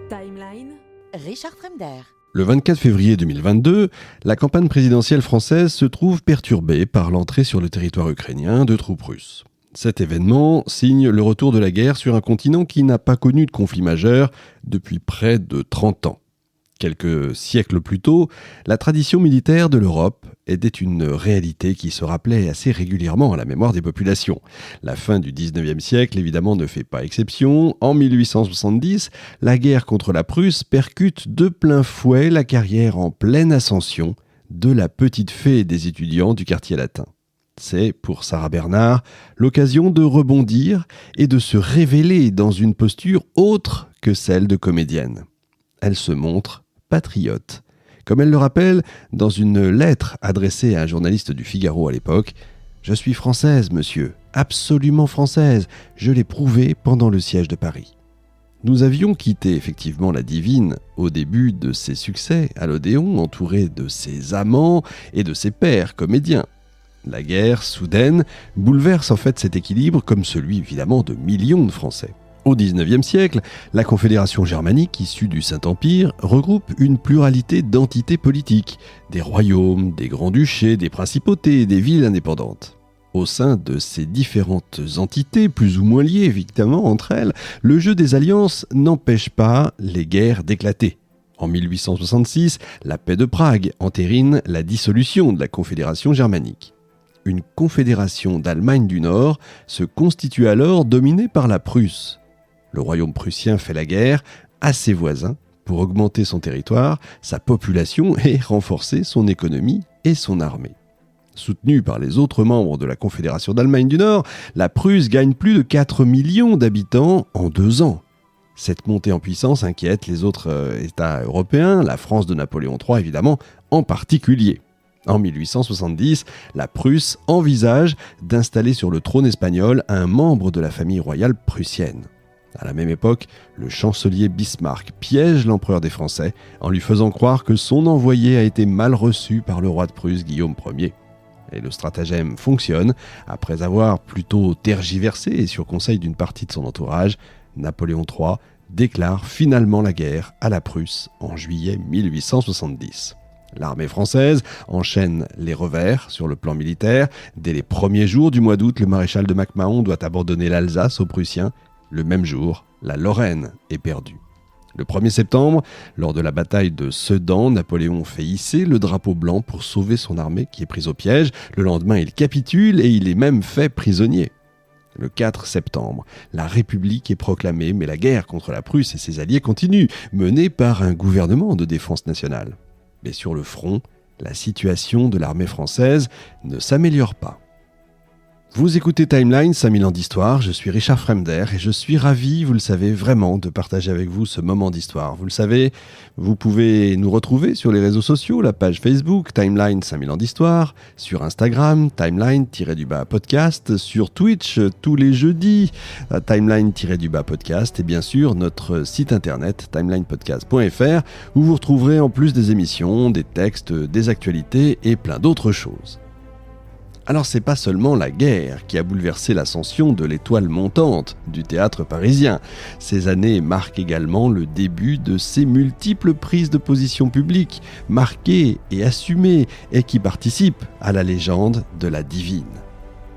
Timeline. Richard Fremder. Le 24 février 2022, la campagne présidentielle française se trouve perturbée par l'entrée sur le territoire ukrainien de troupes russes. Cet événement signe le retour de la guerre sur un continent qui n'a pas connu de conflit majeur depuis près de 30 ans. Quelques siècles plus tôt, la tradition militaire de l'Europe était une réalité qui se rappelait assez régulièrement à la mémoire des populations. La fin du 19e siècle, évidemment, ne fait pas exception. En 1870, la guerre contre la Prusse percute de plein fouet la carrière en pleine ascension de la petite fée des étudiants du quartier latin. C'est, pour Sarah Bernard, l'occasion de rebondir et de se révéler dans une posture autre que celle de comédienne. Elle se montre patriote. Comme elle le rappelle dans une lettre adressée à un journaliste du Figaro à l'époque, « Je suis française, monsieur, absolument française, je l'ai prouvé pendant le siège de Paris. » Nous avions quitté effectivement la divine au début de ses succès à l'Odéon, entourée de ses amants et de ses pairs comédiens. La guerre, soudaine, bouleverse en fait cet équilibre comme celui évidemment de millions de Français. Au XIXe siècle, la Confédération germanique, issue du Saint-Empire, regroupe une pluralité d'entités politiques, des royaumes, des grands-duchés, des principautés et des villes indépendantes. Au sein de ces différentes entités, plus ou moins liées évidemment entre elles, le jeu des alliances n'empêche pas les guerres d'éclater. En 1866, la paix de Prague entérine la dissolution de la Confédération germanique. Une confédération d'Allemagne du Nord se constitue alors dominée par la Prusse. Le royaume prussien fait la guerre à ses voisins pour augmenter son territoire, sa population et renforcer son économie et son armée. Soutenue par les autres membres de la Confédération d'Allemagne du Nord, la Prusse gagne plus de 4 millions d'habitants en 2 ans. Cette montée en puissance inquiète les autres États européens, la France de Napoléon III évidemment en particulier. En 1870, la Prusse envisage d'installer sur le trône espagnol un membre de la famille royale prussienne. À la même époque, le chancelier Bismarck piège l'empereur des Français en lui faisant croire que son envoyé a été mal reçu par le roi de Prusse Guillaume Ier. Et le stratagème fonctionne. Après avoir plutôt tergiversé et sur conseil d'une partie de son entourage, Napoléon III déclare finalement la guerre à la Prusse en juillet 1870. L'armée française enchaîne les revers sur le plan militaire. Dès les premiers jours du mois d'août, le maréchal de Mac-Mahon doit abandonner l'Alsace aux Prussiens. Le même jour, la Lorraine est perdue. Le 1er septembre, lors de la bataille de Sedan, Napoléon fait hisser le drapeau blanc pour sauver son armée qui est prise au piège. Le lendemain, il capitule et il est même fait prisonnier. Le 4 septembre, la République est proclamée, mais la guerre contre la Prusse et ses alliés continue, menée par un gouvernement de défense nationale. Mais sur le front, la situation de l'armée française ne s'améliore pas. Vous écoutez Timeline, 5000 ans d'histoire, je suis Richard Fremder et je suis ravi, vous le savez vraiment, de partager avec vous ce moment d'histoire. Vous le savez, vous pouvez nous retrouver sur les réseaux sociaux, la page Facebook Timeline 5000 ans d'histoire, sur Instagram Timeline-podcast, sur Twitch tous les jeudis Timeline-podcast et bien sûr notre site internet timelinepodcast.fr où vous retrouverez en plus des émissions, des textes, des actualités et plein d'autres choses. Alors c'est pas seulement la guerre qui a bouleversé l'ascension de l'étoile montante du théâtre parisien. Ces années marquent également le début de ces multiples prises de position publiques, marquées et assumées, et qui participent à la légende de la divine.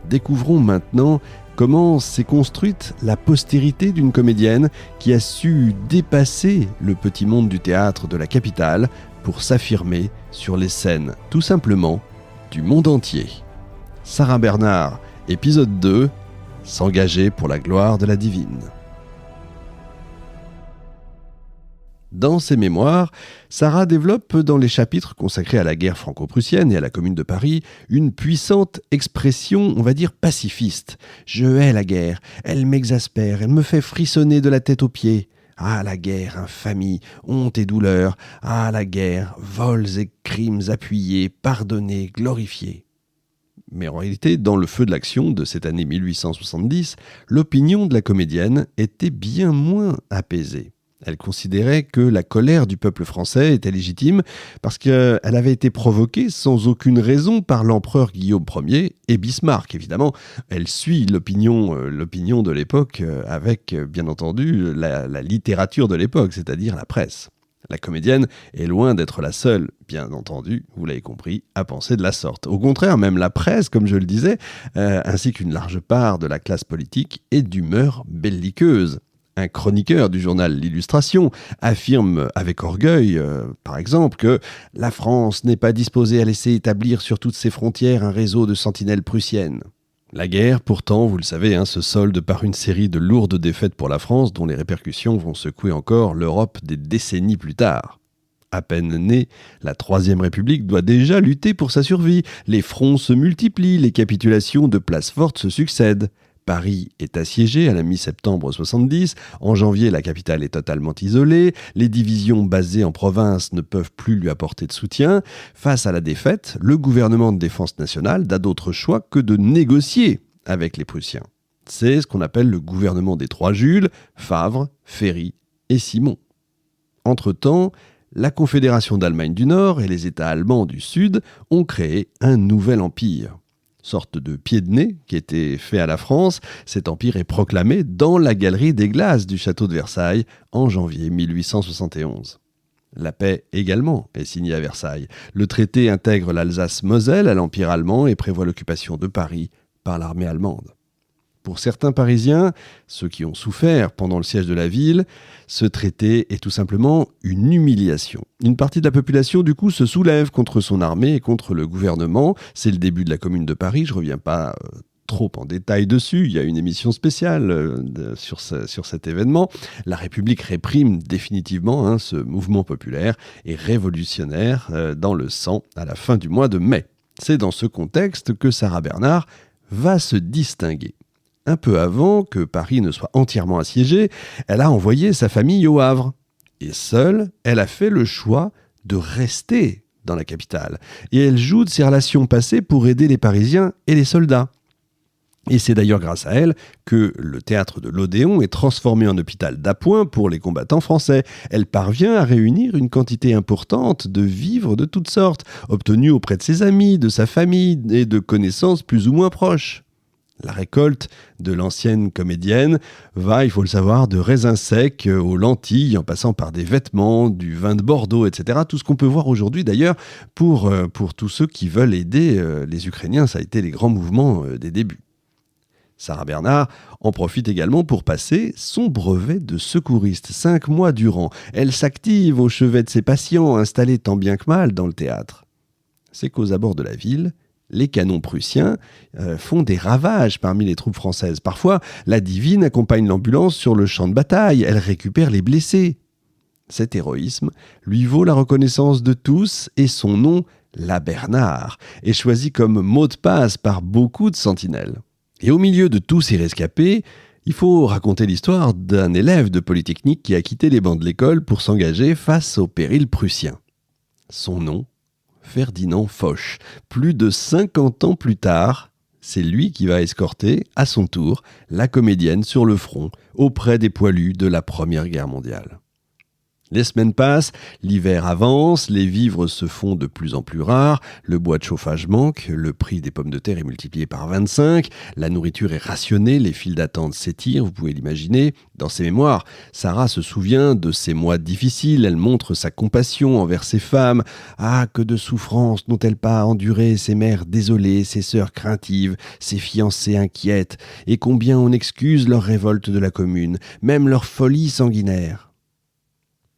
Découvrons maintenant comment s'est construite la postérité d'une comédienne qui a su dépasser le petit monde du théâtre de la capitale pour s'affirmer sur les scènes, tout simplement, du monde entier. Sarah Bernard, épisode 2, s'engager pour la gloire de la divine. Dans ses mémoires, Sarah développe dans les chapitres consacrés à la guerre franco-prussienne et à la Commune de Paris une puissante expression, on va dire pacifiste. « Je hais la guerre, elle m'exaspère, elle me fait frissonner de la tête aux pieds. Ah la guerre, infamie, honte et douleur. Ah la guerre, vols et crimes appuyés, pardonnés, glorifiés. » Mais en réalité, dans le feu de l'action de cette année 1870, l'opinion de la comédienne était bien moins apaisée. Elle considérait que la colère du peuple français était légitime parce qu'elle avait été provoquée sans aucune raison par l'empereur Guillaume Ier et Bismarck. Évidemment, elle suit l'opinion de l'époque avec, bien entendu, la littérature de l'époque, c'est-à-dire la presse. La comédienne est loin d'être la seule, bien entendu, vous l'avez compris, à penser de la sorte. Au contraire, même la presse, comme je le disais, ainsi qu'une large part de la classe politique, est d'humeur belliqueuse. Un chroniqueur du journal L'Illustration affirme avec orgueil, par exemple, que la France n'est pas disposée à laisser établir sur toutes ses frontières un réseau de sentinelles prussiennes. La guerre, pourtant, vous le savez, se solde par une série de lourdes défaites pour la France dont les répercussions vont secouer encore l'Europe des décennies plus tard. À peine née, la Troisième République doit déjà lutter pour sa survie. Les fronts se multiplient, les capitulations de places fortes se succèdent. Paris est assiégé à la mi-septembre 70. En janvier, la capitale est totalement isolée. Les divisions basées en province ne peuvent plus lui apporter de soutien. Face à la défaite, le gouvernement de défense nationale n'a d'autre choix que de négocier avec les Prussiens. C'est ce qu'on appelle le gouvernement des trois Jules, Favre, Ferry et Simon. Entre-temps, la Confédération d'Allemagne du Nord et les États allemands du Sud ont créé un nouvel empire. Sorte de pied de nez qui était fait à la France, cet empire est proclamé dans la galerie des glaces du château de Versailles en janvier 1871. La paix également est signée à Versailles. Le traité intègre l'Alsace-Moselle à l'empire allemand et prévoit l'occupation de Paris par l'armée allemande. Pour certains Parisiens, ceux qui ont souffert pendant le siège de la ville, ce traité est tout simplement une humiliation. Une partie de la population, du coup, se soulève contre son armée et contre le gouvernement. C'est le début de la Commune de Paris, je ne reviens pas trop en détail dessus, il y a une émission spéciale sur cet événement. La République réprime définitivement ce mouvement populaire et révolutionnaire dans le sang à la fin du mois de mai. C'est dans ce contexte que Sarah Bernhardt va se distinguer. Un peu avant que Paris ne soit entièrement assiégé, elle a envoyé sa famille au Havre. Et seule, elle a fait le choix de rester dans la capitale. Et elle joue de ses relations passées pour aider les Parisiens et les soldats. Et c'est d'ailleurs grâce à elle que le théâtre de l'Odéon est transformé en hôpital d'appoint pour les combattants français. Elle parvient à réunir une quantité importante de vivres de toutes sortes, obtenus auprès de ses amis, de sa famille et de connaissances plus ou moins proches. La récolte de l'ancienne comédienne va, il faut le savoir, de raisins secs aux lentilles, en passant par des vêtements, du vin de Bordeaux, etc. Tout ce qu'on peut voir aujourd'hui d'ailleurs pour tous ceux qui veulent aider les Ukrainiens. Ça a été les grands mouvements des débuts. Sarah Bernhardt en profite également pour passer son brevet de secouriste 5 mois durant. Elle s'active au chevet de ses patients, installés tant bien que mal dans le théâtre. C'est qu'aux abords de la ville, les canons prussiens font des ravages parmi les troupes françaises. Parfois, la divine accompagne l'ambulance sur le champ de bataille. Elle récupère les blessés. Cet héroïsme lui vaut la reconnaissance de tous et son nom, la Bernhardt, est choisi comme mot de passe par beaucoup de sentinelles. Et au milieu de tous ces rescapés, il faut raconter l'histoire d'un élève de Polytechnique qui a quitté les bancs de l'école pour s'engager face au péril prussien. Son nom, Ferdinand Foch. Plus de 50 ans plus tard, c'est lui qui va escorter, à son tour, la comédienne sur le front, auprès des poilus de la Première Guerre mondiale. Les semaines passent, l'hiver avance, les vivres se font de plus en plus rares, le bois de chauffage manque, le prix des pommes de terre est multiplié par 25, la nourriture est rationnée, les files d'attente s'étirent, vous pouvez l'imaginer. Dans ses mémoires, Sarah se souvient de ces mois difficiles, elle montre sa compassion envers ses femmes. Ah, que de souffrances n'ont-elles pas enduré ces mères désolées, ces sœurs craintives, ces fiancées inquiètes, et combien on excuse leur révolte de la commune, même leur folie sanguinaire.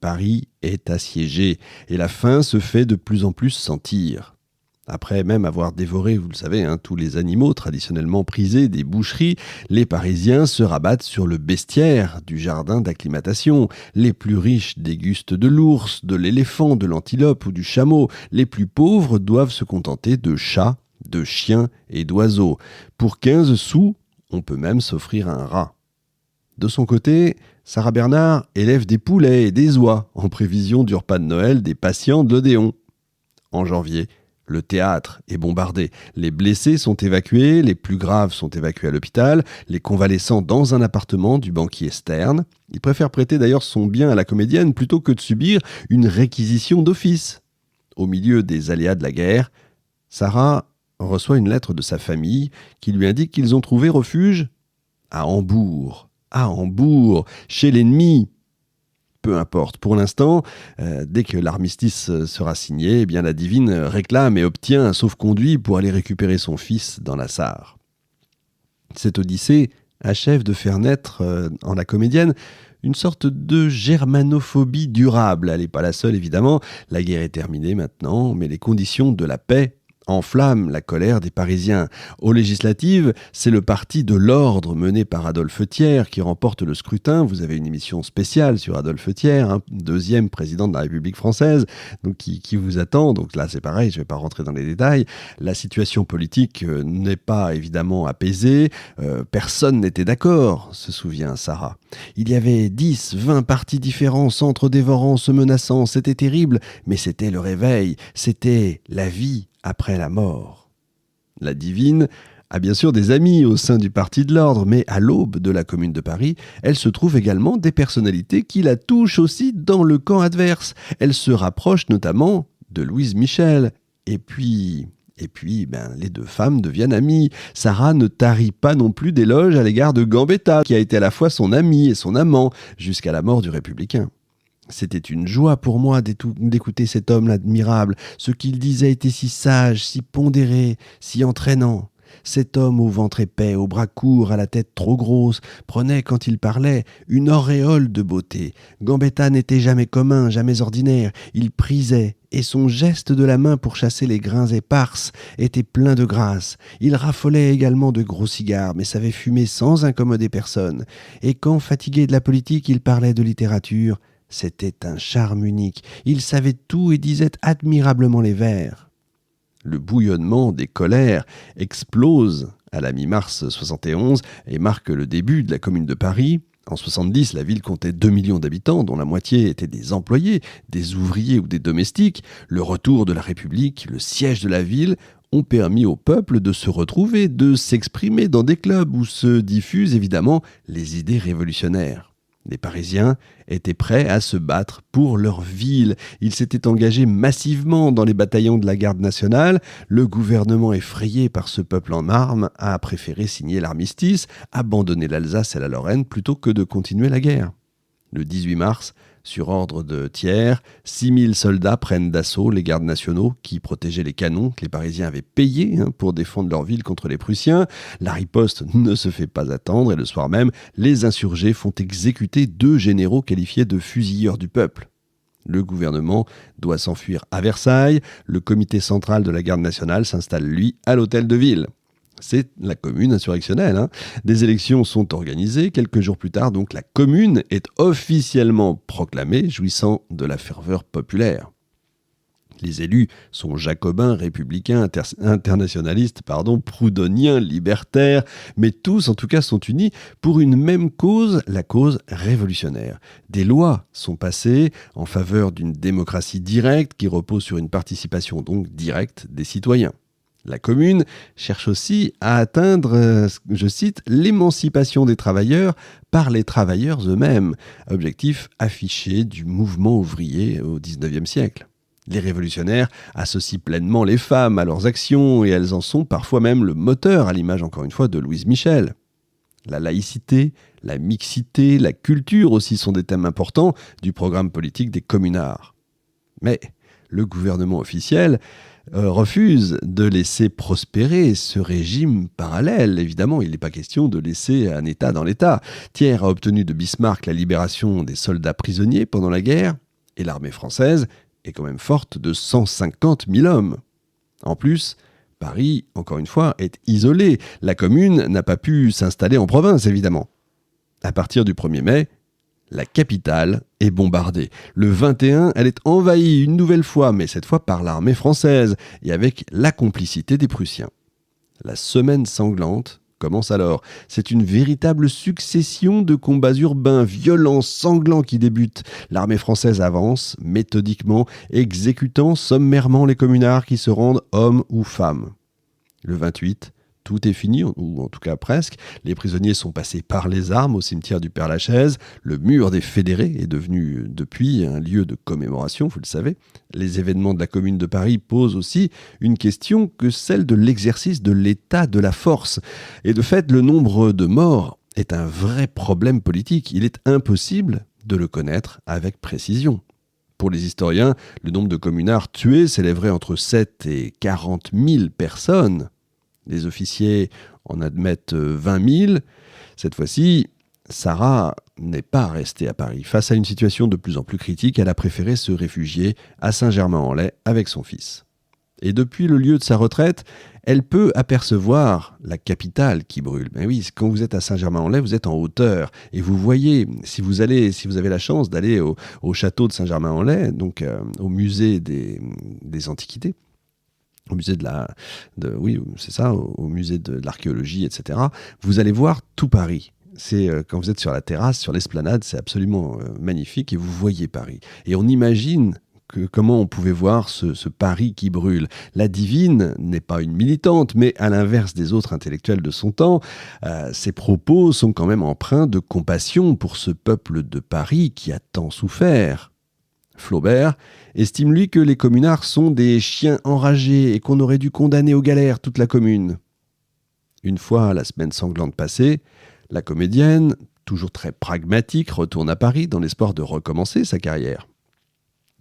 Paris est assiégé et la faim se fait de plus en plus sentir. Après même avoir dévoré, vous le savez, tous les animaux traditionnellement prisés des boucheries, les Parisiens se rabattent sur le bestiaire du jardin d'acclimatation. Les plus riches dégustent de l'ours, de l'éléphant, de l'antilope ou du chameau. Les plus pauvres doivent se contenter de chats, de chiens et d'oiseaux. Pour 15 sous, on peut même s'offrir un rat. De son côté, Sarah Bernhardt élève des poulets et des oies en prévision du repas de Noël des patients de l'Odéon. En janvier, le théâtre est bombardé. Les blessés sont évacués, les plus graves sont évacués à l'hôpital, les convalescents dans un appartement du banquier Stern. Il préfère prêter d'ailleurs son bien à la comédienne plutôt que de subir une réquisition d'office. Au milieu des aléas de la guerre, Sarah reçoit une lettre de sa famille qui lui indique qu'ils ont trouvé refuge à Hambourg. À Hambourg, chez l'ennemi. Peu importe. Pour l'instant, dès que l'armistice sera signé, eh bien la divine réclame et obtient un sauf-conduit pour aller récupérer son fils dans la Sarre. Cette odyssée achève de faire naître en la comédienne une sorte de germanophobie durable. Elle n'est pas la seule, évidemment. La guerre est terminée maintenant, mais les conditions de la paix enflamme la colère des Parisiens. Aux législatives, c'est le parti de l'ordre mené par Adolphe Thiers qui remporte le scrutin. Vous avez une émission spéciale sur Adolphe Thiers, deuxième président de la République française, donc qui vous attend. Donc là, c'est pareil, je ne vais pas rentrer dans les détails. La situation politique n'est pas évidemment apaisée. Personne n'était d'accord, se souvient Sarah. Il y avait 10, 20 partis différents, centres dévorants, se menaçant. C'était terrible, mais c'était le réveil. C'était la vie après la mort. La divine a bien sûr des amis au sein du Parti de l'Ordre, mais à l'aube de la Commune de Paris, elle se trouve également des personnalités qui la touchent aussi dans le camp adverse. Elle se rapproche notamment de Louise Michel. Et puis, les deux femmes deviennent amies. Sarah ne tarit pas non plus d'éloges à l'égard de Gambetta, qui a été à la fois son ami et son amant, jusqu'à la mort du Républicain. C'était une joie pour moi d'écouter cet homme admirable. Ce qu'il disait était si sage, si pondéré, si entraînant. Cet homme au ventre épais, aux bras courts, à la tête trop grosse, prenait, quand il parlait, une auréole de beauté. Gambetta n'était jamais commun, jamais ordinaire. Il prisait, et son geste de la main pour chasser les grains éparses était plein de grâce. Il raffolait également de gros cigares, mais savait fumer sans incommoder personne. Et quand, fatigué de la politique, il parlait de littérature, c'était un charme unique. Il savait tout et disait admirablement les vers. Le bouillonnement des colères explose à la mi-mars 71 et marque le début de la Commune de Paris. En 70, la ville comptait 2 millions d'habitants, dont la moitié étaient des employés, des ouvriers ou des domestiques. Le retour de la République, le siège de la ville, ont permis au peuple de se retrouver, de s'exprimer dans des clubs où se diffusent évidemment les idées révolutionnaires. Les Parisiens étaient prêts à se battre pour leur ville. Ils s'étaient engagés massivement dans les bataillons de la garde nationale. Le gouvernement, effrayé par ce peuple en armes, a préféré signer l'armistice, abandonner l'Alsace et la Lorraine plutôt que de continuer la guerre. Le 18 mars, sur ordre de Thiers, 6000 soldats prennent d'assaut les gardes nationaux qui protégeaient les canons que les Parisiens avaient payés pour défendre leur ville contre les Prussiens. La riposte ne se fait pas attendre et le soir même, les insurgés font exécuter 2 généraux qualifiés de fusilleurs du peuple. Le gouvernement doit s'enfuir à Versailles. Le comité central de la garde nationale s'installe, lui, à l'hôtel de ville. C'est la commune insurrectionnelle. Des élections sont organisées. Quelques jours plus tard, donc, la commune est officiellement proclamée, jouissant de la ferveur populaire. Les élus sont jacobins, républicains, internationalistes, proudhoniens, libertaires, mais tous, en tout cas, sont unis pour une même cause, la cause révolutionnaire. Des lois sont passées en faveur d'une démocratie directe qui repose sur une participation donc directe des citoyens. La Commune cherche aussi à atteindre, je cite, l'émancipation des travailleurs par les travailleurs eux-mêmes, objectif affiché du mouvement ouvrier au XIXe siècle. Les révolutionnaires associent pleinement les femmes à leurs actions et elles en sont parfois même le moteur, à l'image encore une fois de Louise Michel. La laïcité, la mixité, la culture aussi sont des thèmes importants du programme politique des communards. Mais le gouvernement officiel refuse de laisser prospérer ce régime parallèle. Évidemment, il n'est pas question de laisser un État dans l'État. Thiers a obtenu de Bismarck la libération des soldats prisonniers pendant la guerre, et l'armée française est quand même forte de 150 000 hommes. En plus, Paris, encore une fois, est isolé. La Commune n'a pas pu s'installer en province, évidemment. À partir du 1er mai, la capitale est bombardée. Le 21, elle est envahie une nouvelle fois, mais cette fois par l'armée française, et avec la complicité des Prussiens. La semaine sanglante commence alors. C'est une véritable succession de combats urbains, violents, sanglants qui débutent. L'armée française avance, méthodiquement, exécutant sommairement les communards qui se rendent hommes ou femmes. Le 28, tout est fini, ou en tout cas presque. Les prisonniers sont passés par les armes au cimetière du Père-Lachaise. Le mur des Fédérés est devenu depuis un lieu de commémoration, vous le savez. Les événements de la Commune de Paris posent aussi une question que celle de l'exercice de l'état de la force. Et de fait, le nombre de morts est un vrai problème politique. Il est impossible de le connaître avec précision. Pour les historiens, le nombre de communards tués s'élèverait entre 7 et 40 000 personnes. Les officiers en admettent 20 000. Cette fois-ci, Sarah n'est pas restée à Paris. Face à une situation de plus en plus critique, elle a préféré se réfugier à Saint-Germain-en-Laye avec son fils. Et depuis le lieu de sa retraite, elle peut apercevoir la capitale qui brûle. Mais oui, quand vous êtes à Saint-Germain-en-Laye, vous êtes en hauteur. Et vous voyez, si vous avez la chance d'aller au château de Saint-Germain-en-Laye, donc au musée des Antiquités, au musée au musée de l'archéologie, etc., vous allez voir tout Paris. C'est quand vous êtes sur la terrasse, sur l'esplanade, c'est absolument magnifique et vous voyez Paris. Et on imagine comment on pouvait voir ce Paris qui brûle. La Divine n'est pas une militante, mais à l'inverse des autres intellectuels de son temps, ses propos sont quand même empreints de compassion pour ce peuple de Paris qui a tant souffert. Flaubert estime lui que les communards sont des chiens enragés et qu'on aurait dû condamner aux galères toute la commune. Une fois la semaine sanglante passée, la comédienne, toujours très pragmatique, retourne à Paris dans l'espoir de recommencer sa carrière.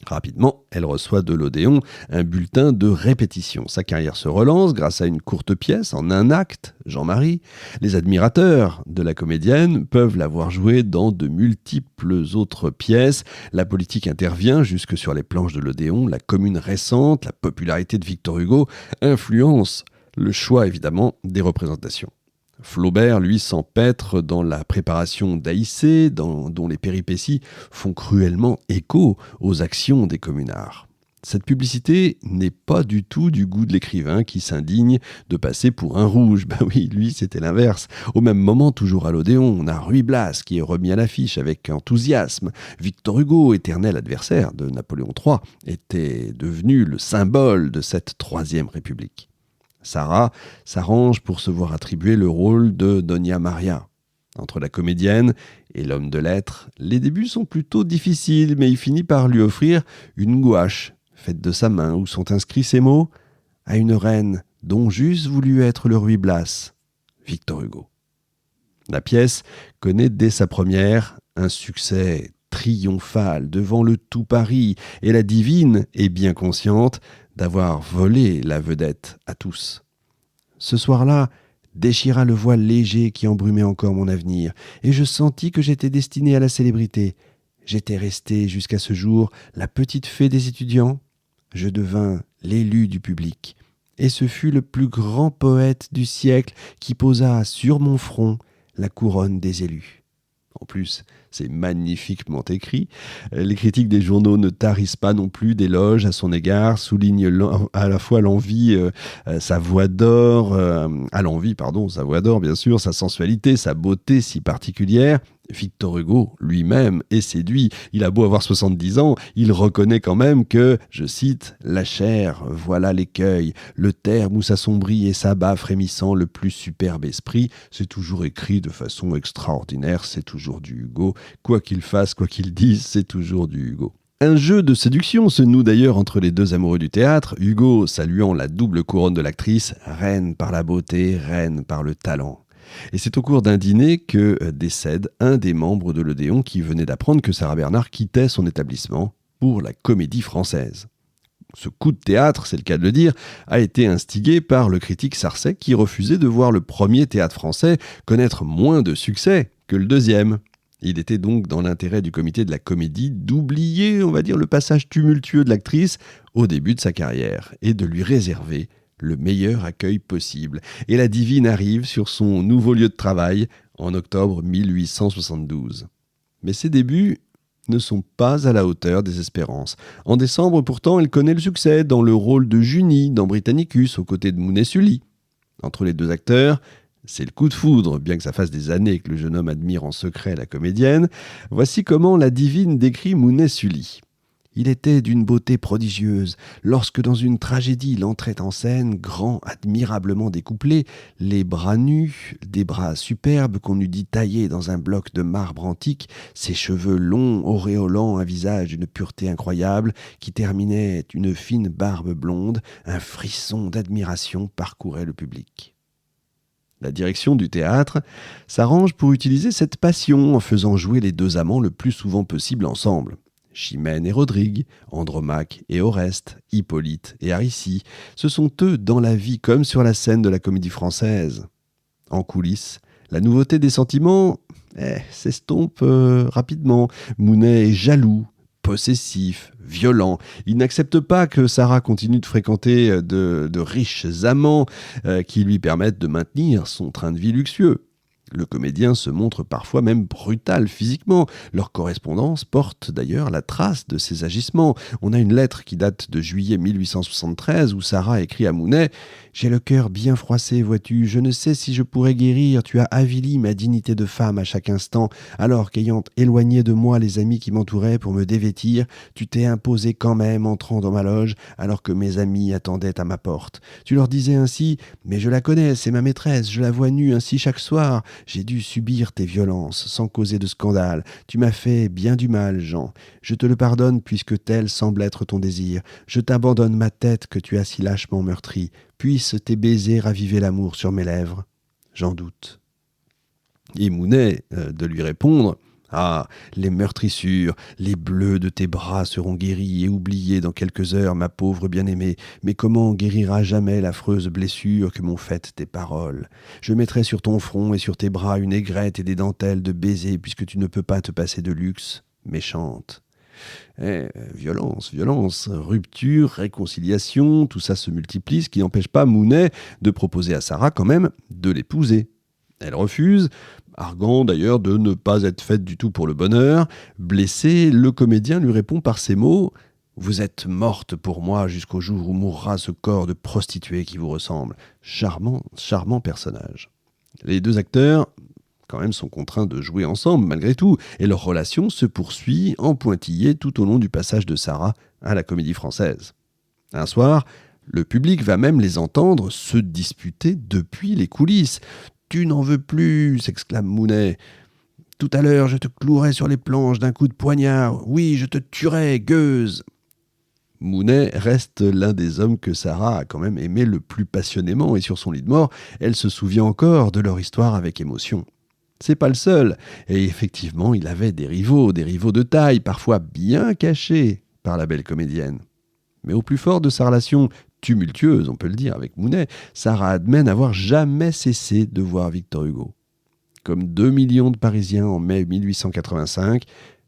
Rapidement, elle reçoit de l'Odéon un bulletin de répétition. Sa carrière se relance grâce à une courte pièce en un acte, Jean-Marie. Les admirateurs de la comédienne peuvent la voir jouer dans de multiples autres pièces. La politique intervient jusque sur les planches de l'Odéon. La commune récente, la popularité de Victor Hugo influence le choix évidemment des représentations. Flaubert, lui, s'empêtre dans la préparation d'Aïssé, dont les péripéties font cruellement écho aux actions des communards. Cette publicité n'est pas du tout du goût de l'écrivain qui s'indigne de passer pour un rouge. Ben oui, lui, c'était l'inverse. Au même moment, toujours à l'Odéon, on a Ruy Blas qui est remis à l'affiche avec enthousiasme. Victor Hugo, éternel adversaire de Napoléon III, était devenu le symbole de cette Troisième République. Sarah s'arrange pour se voir attribuer le rôle de Doña Maria. Entre la comédienne et l'homme de lettres, les débuts sont plutôt difficiles, mais il finit par lui offrir une gouache faite de sa main où sont inscrits ces mots « À une reine dont j'eusse voulu être le Ruy Blas, Victor Hugo ». La pièce connaît dès sa première un succès triomphal devant le tout Paris, et la divine est bien consciente d'avoir volé la vedette à tous. Ce soir-là déchira le voile léger qui embrumait encore mon avenir, et je sentis que j'étais destiné à la célébrité. J'étais resté jusqu'à ce jour la petite fée des étudiants. Je devins l'élu du public, et ce fut le plus grand poète du siècle qui posa sur mon front la couronne des élus. En plus, c'est magnifiquement écrit. Les critiques des journaux ne tarissent pas non plus d'éloges à son égard, soulignent à la fois sa voix d'or, sa voix d'or bien sûr, sa sensualité, sa beauté si particulière. Victor Hugo lui-même est séduit. Il a beau avoir 70 ans, il reconnaît quand même que, je cite, « La chair, voilà l'écueil, le terme où s'assombrit et s'abat frémissant le plus superbe esprit. C'est toujours écrit de façon extraordinaire, c'est toujours du Hugo. Quoi qu'il fasse, quoi qu'il dise, c'est toujours du Hugo. » Un jeu de séduction se noue d'ailleurs entre les deux amoureux du théâtre, Hugo saluant la double couronne de l'actrice, reine par la beauté, reine par le talent. Et c'est au cours d'un dîner que décède un des membres de l'Odéon qui venait d'apprendre que Sarah Bernhardt quittait son établissement pour la Comédie Française. Ce coup de théâtre, c'est le cas de le dire, a été instigé par le critique Sarcey qui refusait de voir le premier théâtre français connaître moins de succès que le deuxième. Il était donc dans l'intérêt du comité de la Comédie d'oublier, on va dire, le passage tumultueux de l'actrice au début de sa carrière et de lui réserver le meilleur accueil possible. Et la divine arrive sur son nouveau lieu de travail en octobre 1872. Mais ses débuts ne sont pas à la hauteur des espérances. En décembre, pourtant, elle connaît le succès dans le rôle de Junie dans Britannicus, aux côtés de Mounet-Sully. Entre les deux acteurs, c'est le coup de foudre, bien que ça fasse des années que le jeune homme admire en secret la comédienne. Voici comment la divine décrit Mounet-Sully. Il était d'une beauté prodigieuse. Lorsque dans une tragédie il entrait en scène, grand, admirablement découplé, les bras nus, des bras superbes qu'on eût dit taillés dans un bloc de marbre antique, ses cheveux longs auréolant un visage d'une pureté incroyable, qui terminait une fine barbe blonde, un frisson d'admiration parcourait le public. La direction du théâtre s'arrange pour utiliser cette passion en faisant jouer les deux amants le plus souvent possible ensemble. Chimène et Rodrigue, Andromaque et Oreste, Hippolyte et Aricie, ce sont eux dans la vie comme sur la scène de la Comédie Française. En coulisses, la nouveauté des sentiments s'estompe rapidement. Mounet est jaloux, possessif, violent. Il n'accepte pas que Sarah continue de fréquenter de riches amants qui lui permettent de maintenir son train de vie luxueux. Le comédien se montre parfois même brutal physiquement. Leur correspondance porte d'ailleurs la trace de ces agissements. On a une lettre qui date de juillet 1873 où Sarah écrit à Mounet « J'ai le cœur bien froissé, vois-tu, je ne sais si je pourrais guérir, tu as avili ma dignité de femme à chaque instant, alors qu'ayant éloigné de moi les amis qui m'entouraient pour me dévêtir, tu t'es imposé quand même entrant dans ma loge alors que mes amis attendaient à ma porte. Tu leur disais ainsi « Mais je la connais, c'est ma maîtresse, je la vois nue ainsi chaque soir. » J'ai dû subir tes violences sans causer de scandale. Tu m'as fait bien du mal, Jean. Je te le pardonne puisque tel semble être ton désir. Je t'abandonne ma tête que tu as si lâchement meurtrie. Puissent tes baisers raviver l'amour sur mes lèvres. J'en doute. Et Mounet de lui répondre « Ah, les meurtrissures, les bleus de tes bras seront guéris et oubliés dans quelques heures, ma pauvre bien-aimée. Mais comment guérira jamais l'affreuse blessure que m'ont faite tes paroles? Je mettrai sur ton front et sur tes bras une aigrette et des dentelles de baisers, puisque tu ne peux pas te passer de luxe, méchante. » Violence, rupture, réconciliation, tout ça se multiplie, ce qui n'empêche pas Mounet de proposer à Sarah quand même de l'épouser. Elle refuse, arguant d'ailleurs de ne pas être faite du tout pour le bonheur. Blessé, le comédien lui répond par ces mots « Vous êtes morte pour moi jusqu'au jour où mourra ce corps de prostituée qui vous ressemble. » Charmant personnage. Les deux acteurs quand même sont contraints de jouer ensemble malgré tout, et leur relation se poursuit en pointillé tout au long du passage de Sarah à la Comédie Française. Un soir, le public va même les entendre se disputer depuis les coulisses. « Tu n'en veux plus !» s'exclame Mounet. « Tout à l'heure, je te clouerai sur les planches d'un coup de poignard. Oui, je te tuerai, gueuse !» Mounet reste l'un des hommes que Sarah a quand même aimé le plus passionnément, et sur son lit de mort, elle se souvient encore de leur histoire avec émotion. C'est pas le seul, et effectivement, il avait des rivaux de taille, parfois bien cachés par la belle comédienne. Mais au plus fort de sa relation tumultueuse, on peut le dire, avec Mounet, Sarah admet n'avoir jamais cessé de voir Victor Hugo. Comme 2 millions de Parisiens en mai 1885,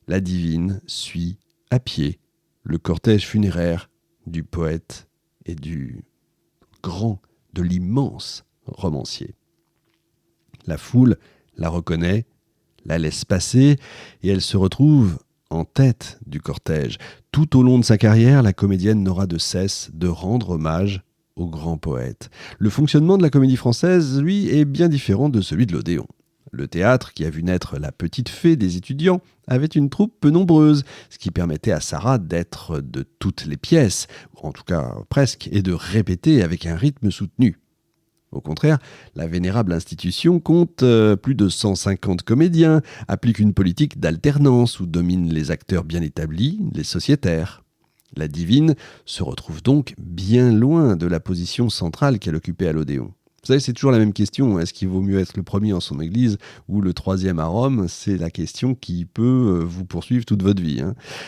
la divine suit à pied le cortège funéraire du poète et de l'immense romancier. La foule la reconnaît, la laisse passer, et elle se retrouve en tête du cortège. Tout au long de sa carrière, la comédienne n'aura de cesse de rendre hommage au grand poète. Le fonctionnement de la Comédie Française, lui, est bien différent de celui de l'Odéon. Le théâtre, qui a vu naître la petite fée des étudiants, avait une troupe peu nombreuse, ce qui permettait à Sarah d'être de toutes les pièces, ou en tout cas presque, et de répéter avec un rythme soutenu. Au contraire, la vénérable institution compte plus de 150 comédiens, applique une politique d'alternance où dominent les acteurs bien établis, les sociétaires. La divine se retrouve donc bien loin de la position centrale qu'elle occupait à l'Odéon. Vous savez, c'est toujours la même question. Est-ce qu'il vaut mieux être le premier en son église ou le troisième à Rome? C'est la question qui peut vous poursuivre toute votre vie.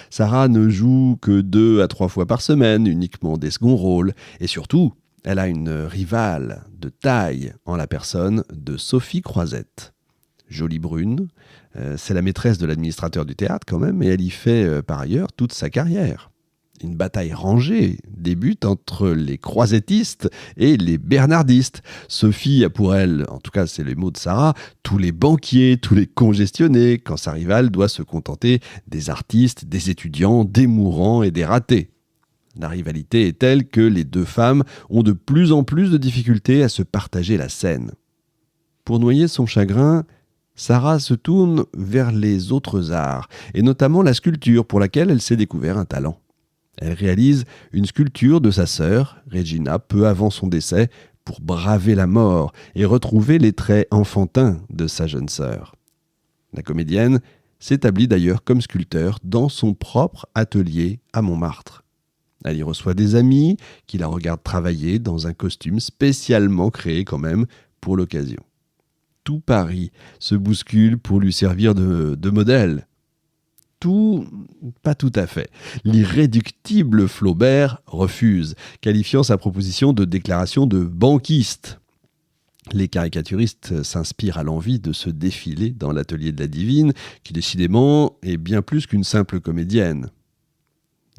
Sarah ne joue que 2 à 3 fois par semaine, uniquement des seconds rôles. Et surtout, elle a une rivale de taille en la personne de Sophie Croisette. Jolie brune, c'est la maîtresse de l'administrateur du théâtre quand même, et elle y fait par ailleurs toute sa carrière. Une bataille rangée débute entre les croisettistes et les bernardistes. Sophie a pour elle, en tout cas c'est les mots de Sarah, tous les banquiers, tous les congestionner, quand sa rivale doit se contenter des artistes, des étudiants, des mourants et des ratés. La rivalité est telle que les deux femmes ont de plus en plus de difficultés à se partager la scène. Pour noyer son chagrin, Sarah se tourne vers les autres arts, et notamment la sculpture pour laquelle elle s'est découvert un talent. Elle réalise une sculpture de sa sœur, Regina, peu avant son décès, pour braver la mort et retrouver les traits enfantins de sa jeune sœur. La comédienne s'établit d'ailleurs comme sculpteur dans son propre atelier à Montmartre. Elle y reçoit des amis qui la regardent travailler dans un costume spécialement créé quand même pour l'occasion. Tout Paris se bouscule pour lui servir de modèle. Tout, pas tout à fait. L'irréductible Flaubert refuse, qualifiant sa proposition de déclaration de banquiste. Les caricaturistes s'inspirent à l'envi de ce défilé dans l'atelier de la divine, qui décidément est bien plus qu'une simple comédienne.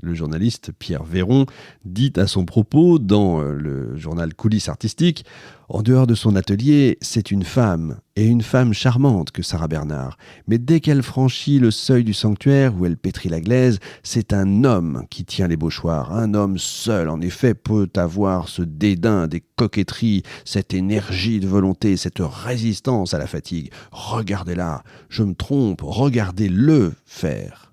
Le journaliste Pierre Véron dit à son propos dans le journal Coulisses artistiques « En dehors de son atelier, c'est une femme, et une femme charmante que Sarah Bernard. Mais dès qu'elle franchit le seuil du sanctuaire où elle pétrit la glaise, c'est un homme qui tient les beau-choirs. Un homme seul, en effet, peut avoir ce dédain des coquetteries, cette énergie de volonté, cette résistance à la fatigue. Regardez-la, je me trompe, regardez-le faire. »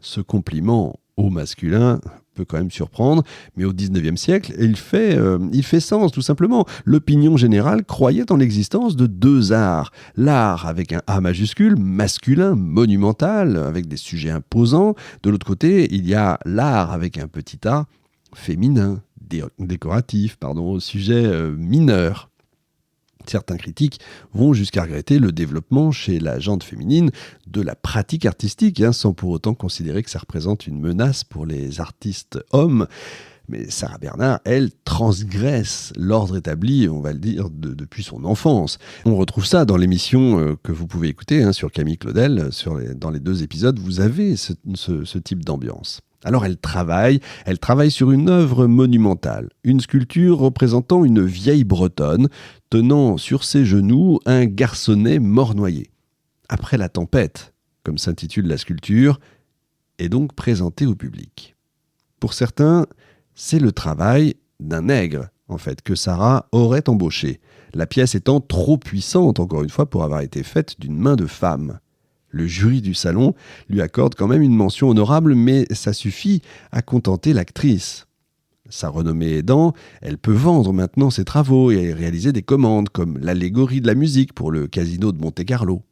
Ce compliment au masculin peut quand même surprendre, mais au XIXe siècle, il fait sens, tout simplement. L'opinion générale croyait en l'existence de deux arts. L'art avec un A majuscule, masculin, monumental, avec des sujets imposants. De l'autre côté, il y a l'art avec un petit A, féminin, décoratif, sujet mineur. Certains critiques vont jusqu'à regretter le développement chez la gente féminine de la pratique artistique, sans pour autant considérer que ça représente une menace pour les artistes hommes. Mais Sarah Bernard, elle, transgresse l'ordre établi, on va le dire, depuis son enfance. On retrouve ça dans l'émission que vous pouvez écouter sur Camille Claudel, dans les 2 épisodes, vous avez ce type d'ambiance. Alors elle travaille sur une œuvre monumentale, une sculpture représentant une vieille bretonne tenant sur ses genoux un garçonnet mort noyé. Après la tempête, comme s'intitule la sculpture, est donc présentée au public. Pour certains, c'est le travail d'un nègre, en fait, que Sarah aurait embauché, la pièce étant trop puissante, encore une fois, pour avoir été faite d'une main de femme. Le jury du salon lui accorde quand même une mention honorable, mais ça suffit à contenter l'actrice. Sa renommée aidant, elle peut vendre maintenant ses travaux et réaliser des commandes, comme l'allégorie de la musique pour le casino de Monte-Carlo.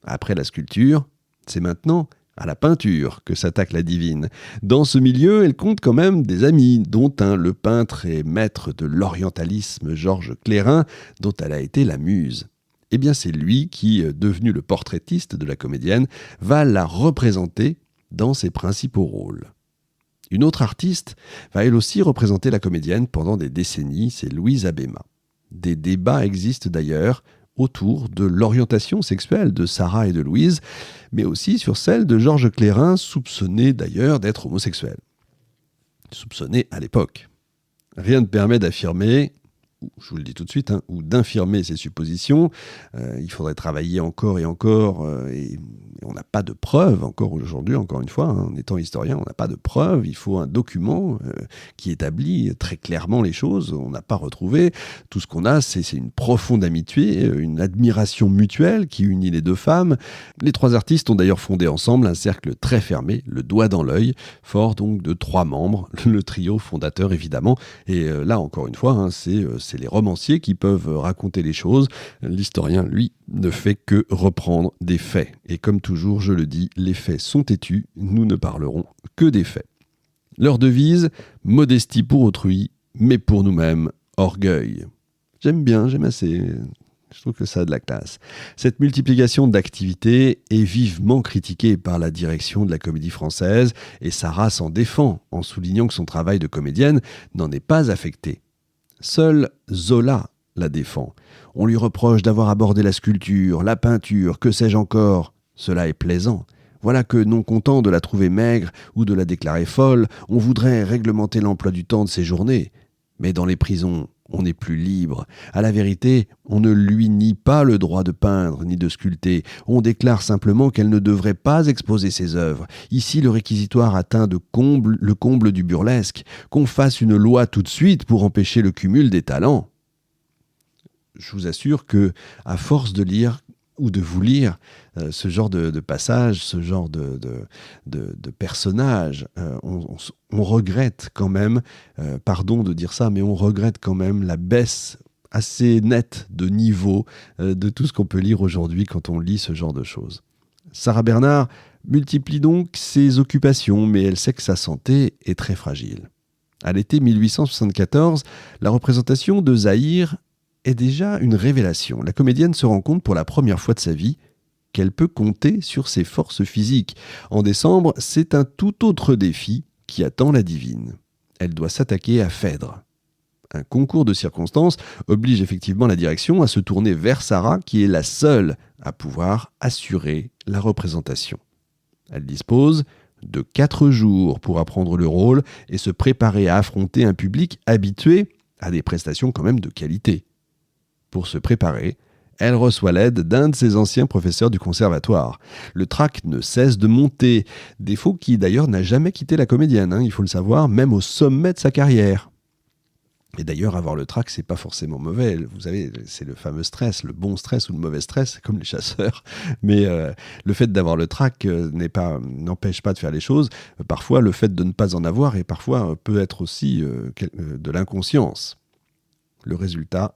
Après la sculpture, c'est maintenant à la peinture que s'attaque la divine. Dans ce milieu, elle compte quand même des amis, dont le peintre et maître de l'orientalisme Georges Clérin, dont elle a été la muse. Eh bien, c'est lui qui, devenu le portraitiste de la comédienne, va la représenter dans ses principaux rôles. Une autre artiste va elle aussi représenter la comédienne pendant des décennies, c'est Louise Abéma. Des débats existent d'ailleurs autour de l'orientation sexuelle de Sarah et de Louise, mais aussi sur celle de Georges Clérin, soupçonné d'ailleurs d'être homosexuel. Soupçonné à l'époque. Rien ne permet d'affirmer, je vous le dis tout de suite, ou d'infirmer ces suppositions. Il faudrait travailler encore et encore, et on n'a pas de preuves encore aujourd'hui, encore une fois, en étant historien, on n'a pas de preuves. Il faut un document qui établit très clairement les choses. On n'a pas retrouvé. Tout ce qu'on a, c'est une profonde amitié, une admiration mutuelle qui unit les 2 femmes. Les 3 artistes ont d'ailleurs fondé ensemble un cercle très fermé, le doigt dans l'œil, fort donc de 3 membres, le trio fondateur évidemment. Et là, encore une fois, c'est les romanciers qui peuvent raconter les choses. L'historien, lui, ne fait que reprendre des faits. Et comme toujours, je le dis, les faits sont têtus, nous ne parlerons que des faits. Leur devise, modestie pour autrui, mais pour nous-mêmes, orgueil. J'aime assez, je trouve que ça a de la classe. Cette multiplication d'activités est vivement critiquée par la direction de la Comédie Française, et Sarah s'en défend en soulignant que son travail de comédienne n'en est pas affecté. Seul Zola la défend. On lui reproche d'avoir abordé la sculpture, la peinture, que sais-je encore. Cela est plaisant. Voilà que, non content de la trouver maigre ou de la déclarer folle, on voudrait réglementer l'emploi du temps de ses journées. Mais dans les prisons, on n'est plus libre. À la vérité, on ne lui nie pas le droit de peindre ni de sculpter. On déclare simplement qu'elle ne devrait pas exposer ses œuvres. Ici, le réquisitoire atteint le comble du burlesque. Qu'on fasse une loi tout de suite pour empêcher le cumul des talents. Je vous assure que, à force de lire ou de vous lire ce genre de passage, ce genre de personnage. On regrette quand même, pardon de dire ça, mais on regrette quand même la baisse assez nette de niveau de tout ce qu'on peut lire aujourd'hui quand on lit ce genre de choses. Sarah Bernhardt multiplie donc ses occupations, mais elle sait que sa santé est très fragile. À l'été 1874, la représentation de Zahir est déjà une révélation. La comédienne se rend compte pour la première fois de sa vie qu'elle peut compter sur ses forces physiques. En décembre, c'est un tout autre défi qui attend la divine. Elle doit s'attaquer à Phèdre. Un concours de circonstances oblige effectivement la direction à se tourner vers Sarah, qui est la seule à pouvoir assurer la représentation. Elle dispose de 4 jours pour apprendre le rôle et se préparer à affronter un public habitué à des prestations quand même de qualité. Pour se préparer, elle reçoit l'aide d'un de ses anciens professeurs du conservatoire. Le trac ne cesse de monter, défaut qui d'ailleurs n'a jamais quitté la comédienne, il faut le savoir, même au sommet de sa carrière. Et d'ailleurs, avoir le trac, c'est pas forcément mauvais. Vous savez, c'est le fameux stress, le bon stress ou le mauvais stress, comme les chasseurs. Mais le fait d'avoir le trac n'empêche pas de faire les choses. Parfois, le fait de ne pas en avoir et parfois peut être aussi de l'inconscience. Le résultat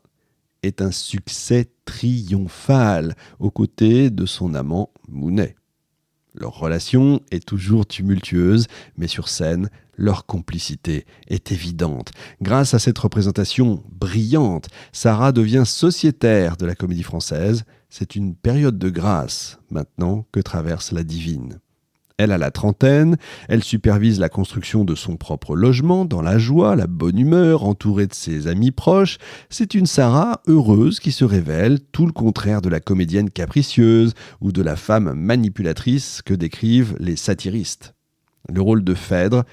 est un succès triomphal aux côtés de son amant Mounet. Leur relation est toujours tumultueuse, mais sur scène, leur complicité est évidente. Grâce à cette représentation brillante, Sarah devient sociétaire de la Comédie Française. C'est une période de grâce, maintenant, que traverse la divine. Elle a la trentaine, elle supervise la construction de son propre logement, dans la joie, la bonne humeur, entourée de ses amis proches. C'est une Sarah heureuse qui se révèle, tout le contraire de la comédienne capricieuse ou de la femme manipulatrice que décrivent les satiristes. Le rôle de Phèdre,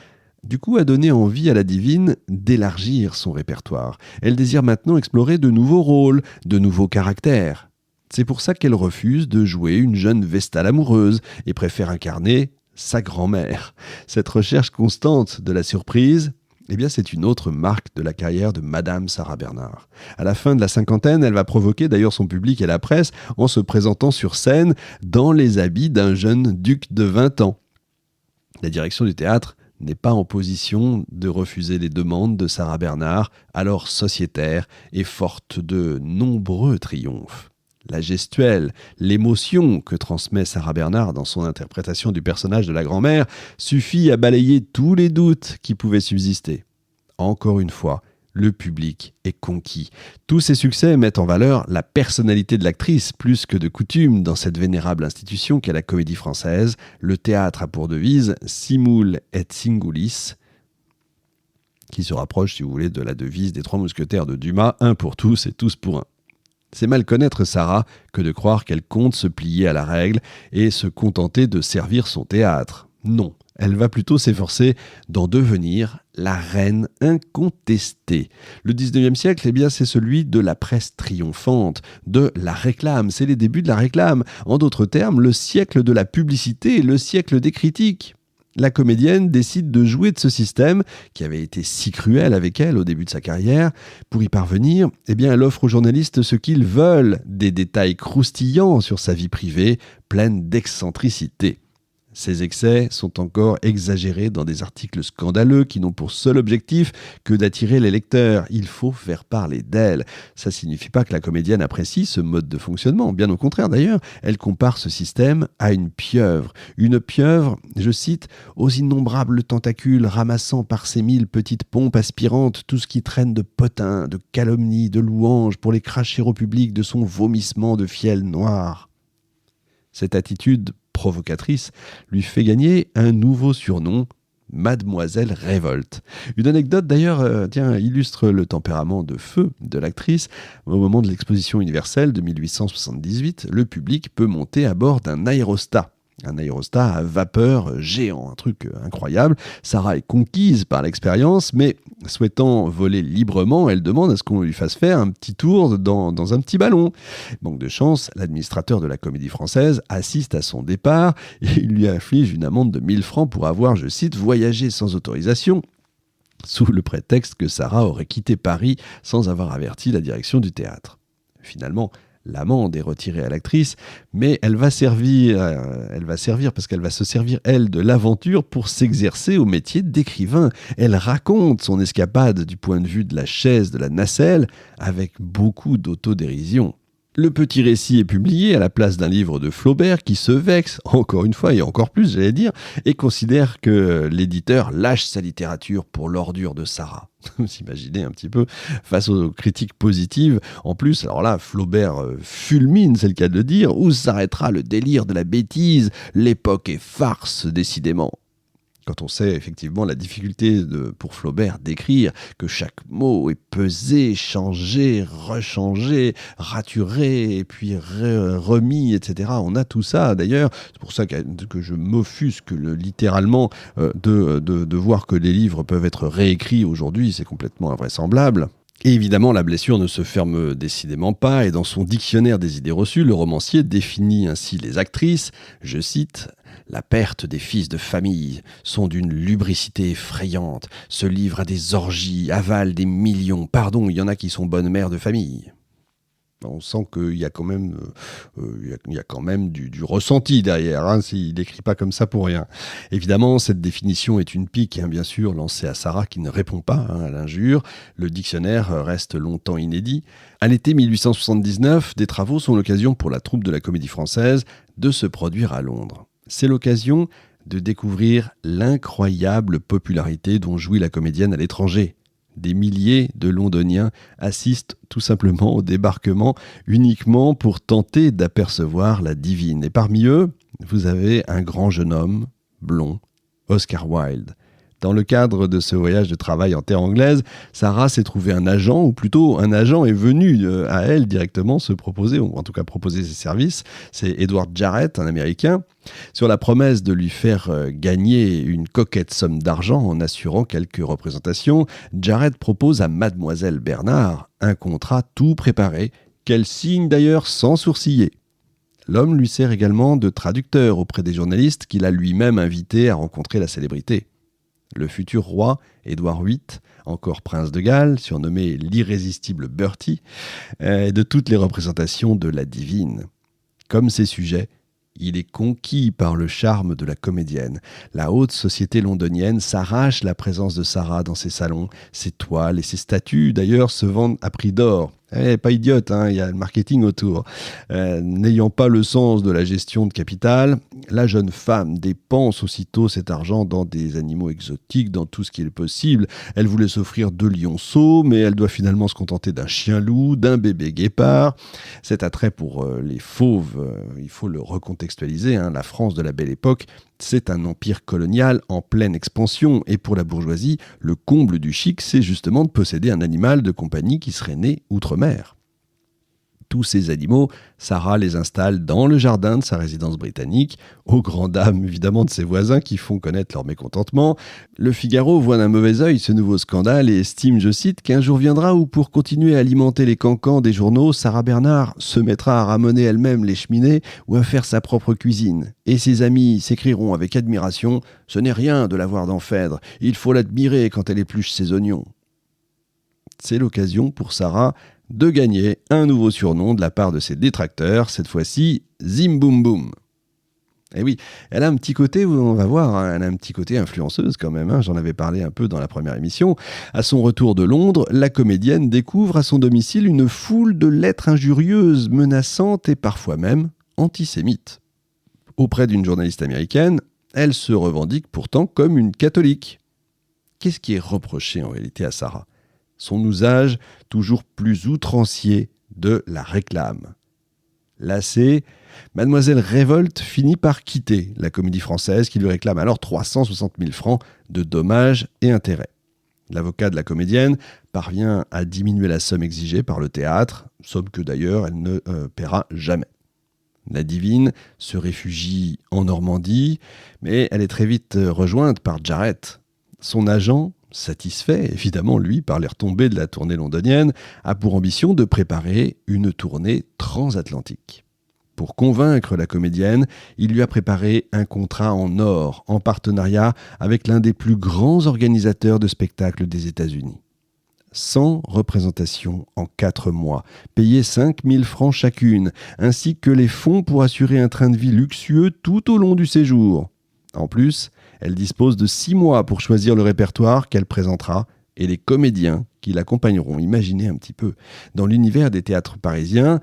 du coup, a donné envie à la divine d'élargir son répertoire. Elle désire maintenant explorer de nouveaux rôles, de nouveaux caractères. C'est pour ça qu'elle refuse de jouer une jeune Vestale amoureuse et préfère incarner sa grand-mère. Cette recherche constante de la surprise, c'est une autre marque de la carrière de Madame Sarah Bernhardt. À la fin de la cinquantaine, elle va provoquer d'ailleurs son public et la presse en se présentant sur scène dans les habits d'un jeune duc de 20 ans. La direction du théâtre n'est pas en position de refuser les demandes de Sarah Bernhardt, alors sociétaire et forte de nombreux triomphes. La gestuelle, l'émotion que transmet Sarah Bernhardt dans son interprétation du personnage de la grand-mère suffit à balayer tous les doutes qui pouvaient subsister. Encore une fois, le public est conquis. Tous ces succès mettent en valeur la personnalité de l'actrice plus que de coutume dans cette vénérable institution qu'est la Comédie Française. Le théâtre a pour devise « Simul et singulis », qui se rapproche, si vous voulez, de la devise des 3 mousquetaires de Dumas, un pour tous et tous pour un. C'est mal connaître Sarah que de croire qu'elle compte se plier à la règle et se contenter de servir son théâtre. Non, elle va plutôt s'efforcer d'en devenir la reine incontestée. Le 19e siècle, c'est celui de la presse triomphante, de la réclame. C'est les débuts de la réclame. En d'autres termes, le siècle de la publicité, le siècle des critiques. La comédienne décide de jouer de ce système qui avait été si cruel avec elle au début de sa carrière. Pour y parvenir, elle offre aux journalistes ce qu'ils veulent, des détails croustillants sur sa vie privée, pleine d'excentricité. Ces excès sont encore exagérés dans des articles scandaleux qui n'ont pour seul objectif que d'attirer les lecteurs. Il faut faire parler d'elle. Ça ne signifie pas que la comédienne apprécie ce mode de fonctionnement. Bien au contraire d'ailleurs, elle compare ce système à une pieuvre. Une pieuvre, je cite, « aux innombrables tentacules ramassant par ses 1000 petites pompes aspirantes tout ce qui traîne de potins, de calomnies, de louanges pour les cracher au public de son vomissement de fiel noir. » Cette attitude provocatrice lui fait gagner un nouveau surnom, Mademoiselle Révolte. Une anecdote d'ailleurs illustre le tempérament de feu de l'actrice. Au moment de l'exposition universelle de 1878, le public peut monter à bord d'un aérostat. Un aérostat à vapeur géant, un truc incroyable. Sarah est conquise par l'expérience, mais souhaitant voler librement, elle demande à ce qu'on lui fasse faire un petit tour dans un petit ballon. Manque de chance, l'administrateur de la Comédie Française assiste à son départ et il lui inflige une amende de 1000 francs pour avoir, je cite, « voyagé sans autorisation », sous le prétexte que Sarah aurait quitté Paris sans avoir averti la direction du théâtre. Finalement, L'amende est retirée à l'actrice, mais elle va servir parce qu'elle va se servir, elle, de l'aventure pour s'exercer au métier d'écrivain. Elle raconte son escapade du point de vue de la chaise de la nacelle avec beaucoup d'autodérision. Le petit récit est publié à la place d'un livre de Flaubert qui se vexe, encore une fois et encore plus, j'allais dire, et considère que l'éditeur lâche sa littérature pour l'ordure de Sarah. Vous imaginez un petit peu, face aux critiques positives. En plus, alors là, Flaubert fulmine, c'est le cas de le dire, où s'arrêtera le délire de la bêtise, l'époque est farce, décidément. Quand on sait effectivement la difficulté pour Flaubert d'écrire, que chaque mot est pesé, changé, rechangé, raturé, et puis remis, etc. On a tout ça d'ailleurs. C'est pour ça que je m'offusque littéralement de voir que les livres peuvent être réécrits aujourd'hui. C'est complètement invraisemblable. Et évidemment, la blessure ne se ferme décidément pas, et dans son dictionnaire des idées reçues, le romancier définit ainsi les actrices, je cite, « La perte des fils de famille sont d'une lubricité effrayante, se livrent à des orgies, avalent des millions, pardon, il y en a qui sont bonnes mères de famille. » On sent qu'il y a quand même, du ressenti derrière, hein, s'il n'écrit pas comme ça pour rien. Évidemment, cette définition est une pique, hein, bien sûr, lancée à Sarah qui ne répond pas à l'injure. Le dictionnaire reste longtemps inédit. À l'été 1879, des travaux sont l'occasion pour la troupe de la Comédie Française de se produire à Londres. C'est l'occasion de découvrir l'incroyable popularité dont jouit la comédienne à l'étranger. Des milliers de Londoniens assistent tout simplement au débarquement uniquement pour tenter d'apercevoir la divine. Et parmi eux, vous avez un grand jeune homme, blond, Oscar Wilde. Dans le cadre de ce voyage de travail en terre anglaise, Sarah s'est trouvée un agent, ou plutôt un agent est venu à elle directement se proposer, ou en tout cas proposer ses services. C'est Edward Jarrett, un Américain, sur la promesse de lui faire gagner une coquette somme d'argent en assurant quelques représentations. Jarrett propose à Mademoiselle Bernard un contrat tout préparé, qu'elle signe d'ailleurs sans sourciller. L'homme lui sert également de traducteur auprès des journalistes qu'il a lui-même invité à rencontrer la célébrité. Le futur roi, Édouard VIII, encore prince de Galles, surnommé l'irrésistible Bertie, de toutes les représentations de la divine. Comme ses sujets, il est conquis par le charme de la comédienne. La haute société londonienne s'arrache la présence de Sarah dans ses salons. Ses toiles et ses statues, d'ailleurs, se vendent à prix d'or. Pas idiote, hein, il y a le marketing autour. N'ayant pas le sens de la gestion de capital, la jeune femme dépense aussitôt cet argent dans des animaux exotiques, dans tout ce qui est possible. Elle voulait s'offrir 2 lionceaux, mais elle doit finalement se contenter d'un chien-loup, d'un bébé guépard. Cet attrait pour les fauves, il faut le recontextualiser, hein, la France de la Belle Époque, c'est un empire colonial en pleine expansion, et pour la bourgeoisie, le comble du chic, c'est justement de posséder un animal de compagnie qui serait né outre-mer. Tous ces animaux, Sarah les installe dans le jardin de sa résidence britannique, aux grandes dames évidemment de ses voisins qui font connaître leur mécontentement. Le Figaro voit d'un mauvais œil ce nouveau scandale et estime, je cite, qu'un jour viendra où pour continuer à alimenter les cancans des journaux, Sarah Bernard se mettra à ramener elle-même les cheminées ou à faire sa propre cuisine. Et ses amis s'écrieront avec admiration « Ce n'est rien de la voir dans Phèdre, il faut l'admirer quand elle épluche ses oignons ». C'est l'occasion pour Sarah de gagner un nouveau surnom de la part de ses détracteurs, cette fois-ci Zim Boum Boum. Et oui, elle a un petit côté, on va voir, hein, elle a un petit côté influenceuse quand même, hein, j'en avais parlé un peu dans la première émission. À son retour de Londres, la comédienne découvre à son domicile une foule de lettres injurieuses, menaçantes et parfois même antisémites. Auprès d'une journaliste américaine, elle se revendique pourtant comme une catholique. Qu'est-ce qui est reproché en réalité à Sarah ? Son usage toujours plus outrancier de la réclame. Lassée, Mademoiselle Révolte finit par quitter la Comédie Française qui lui réclame alors 360 000 francs de dommages et intérêts. L'avocat de la comédienne parvient à diminuer la somme exigée par le théâtre, somme que d'ailleurs elle ne paiera jamais. La divine se réfugie en Normandie, mais elle est très vite rejointe par Jarrett. Son agent, satisfait, évidemment, lui, par les retombées de la tournée londonienne, a pour ambition de préparer une tournée transatlantique. Pour convaincre la comédienne, il lui a préparé un contrat en or, en partenariat avec l'un des plus grands organisateurs de spectacles des États-Unis. 100 représentations en 4 mois, payées 5 000 francs chacune, ainsi que les fonds pour assurer un train de vie luxueux tout au long du séjour. En plus, elle dispose de 6 mois pour choisir le répertoire qu'elle présentera et les comédiens qui l'accompagneront. Imaginez un petit peu. Dans l'univers des théâtres parisiens,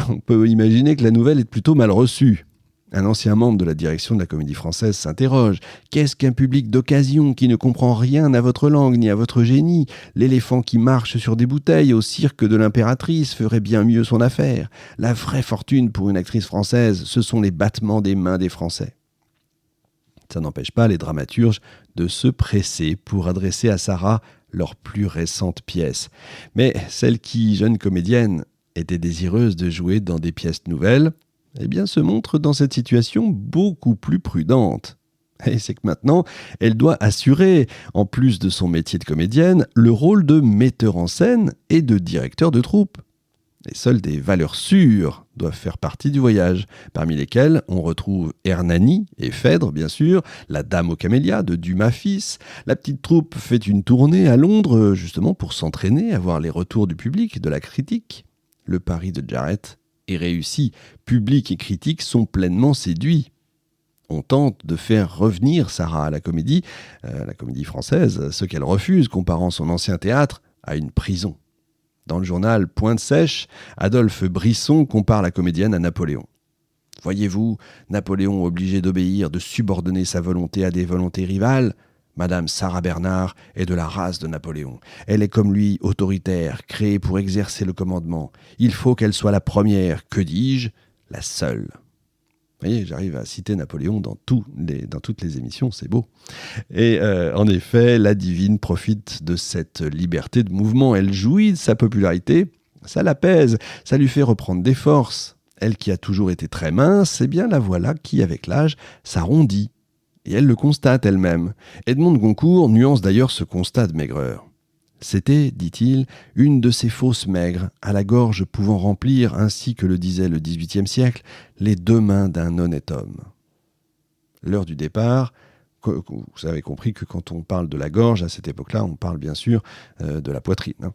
on peut imaginer que la nouvelle est plutôt mal reçue. Un ancien membre de la direction de la Comédie Française s'interroge. Qu'est-ce qu'un public d'occasion qui ne comprend rien à votre langue ni à votre génie ? L'éléphant qui marche sur des bouteilles au cirque de l'impératrice ferait bien mieux son affaire. La vraie fortune pour une actrice française, ce sont les battements des mains des Français. Ça n'empêche pas les dramaturges de se presser pour adresser à Sarah leur plus récente pièce. Mais celle qui, jeune comédienne, était désireuse de jouer dans des pièces nouvelles, eh bien, se montre dans cette situation beaucoup plus prudente. Et c'est que maintenant, elle doit assurer, en plus de son métier de comédienne, le rôle de metteur en scène et de directeur de troupe. Et seules des valeurs sûres doivent faire partie du voyage, parmi lesquelles on retrouve Hernani et Phèdre, bien sûr, la Dame aux camélias de Dumas fils. La petite troupe fait une tournée à Londres, justement pour s'entraîner à voir les retours du public, de la critique. Le pari de Jarret est réussi. Public et critique sont pleinement séduits. On tente de faire revenir Sarah à la comédie française, ce qu'elle refuse, comparant son ancien théâtre à une prison. Dans le journal Pointe Sèche, Adolphe Brisson compare la comédienne à Napoléon. Voyez-vous, Napoléon obligé d'obéir, de subordonner sa volonté à des volontés rivales. Madame Sarah Bernard est de la race de Napoléon. Elle est comme lui autoritaire, créée pour exercer le commandement. Il faut qu'elle soit la première, que dis-je, la seule. Vous voyez, j'arrive à citer Napoléon dans toutes les émissions, c'est beau. Et en effet, la divine profite de cette liberté de mouvement. Elle jouit de sa popularité, ça l'apaise, ça lui fait reprendre des forces. Elle qui a toujours été très mince, eh bien la voilà qui, avec l'âge, s'arrondit. Et elle le constate elle-même. Edmond de Goncourt nuance d'ailleurs ce constat de maigreur. C'était, dit-il, une de ces fausses maigres, à la gorge pouvant remplir, ainsi que le disait le XVIIIe siècle, les 2 mains d'un honnête homme. L'heure du départ, vous avez compris que quand on parle de la gorge, à cette époque-là, on parle bien sûr de la poitrine.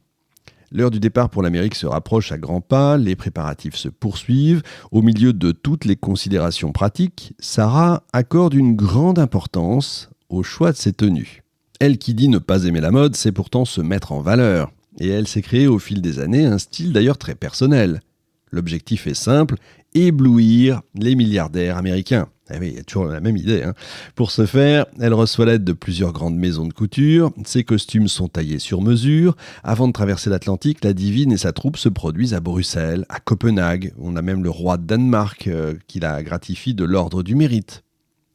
L'heure du départ pour l'Amérique se rapproche à grands pas, les préparatifs se poursuivent. Au milieu de toutes les considérations pratiques, Sarah accorde une grande importance au choix de ses tenues. Elle qui dit ne pas aimer la mode, sait pourtant se mettre en valeur. Et elle s'est créée au fil des années un style d'ailleurs très personnel. L'objectif est simple, éblouir les milliardaires américains. Eh oui, il y a toujours la même idée. Pour ce faire, elle reçoit l'aide de plusieurs grandes maisons de couture. Ses costumes sont taillés sur mesure. Avant de traverser l'Atlantique, la divine et sa troupe se produisent à Bruxelles, à Copenhague. On a même le roi de Danemark qui la gratifie de l'ordre du mérite.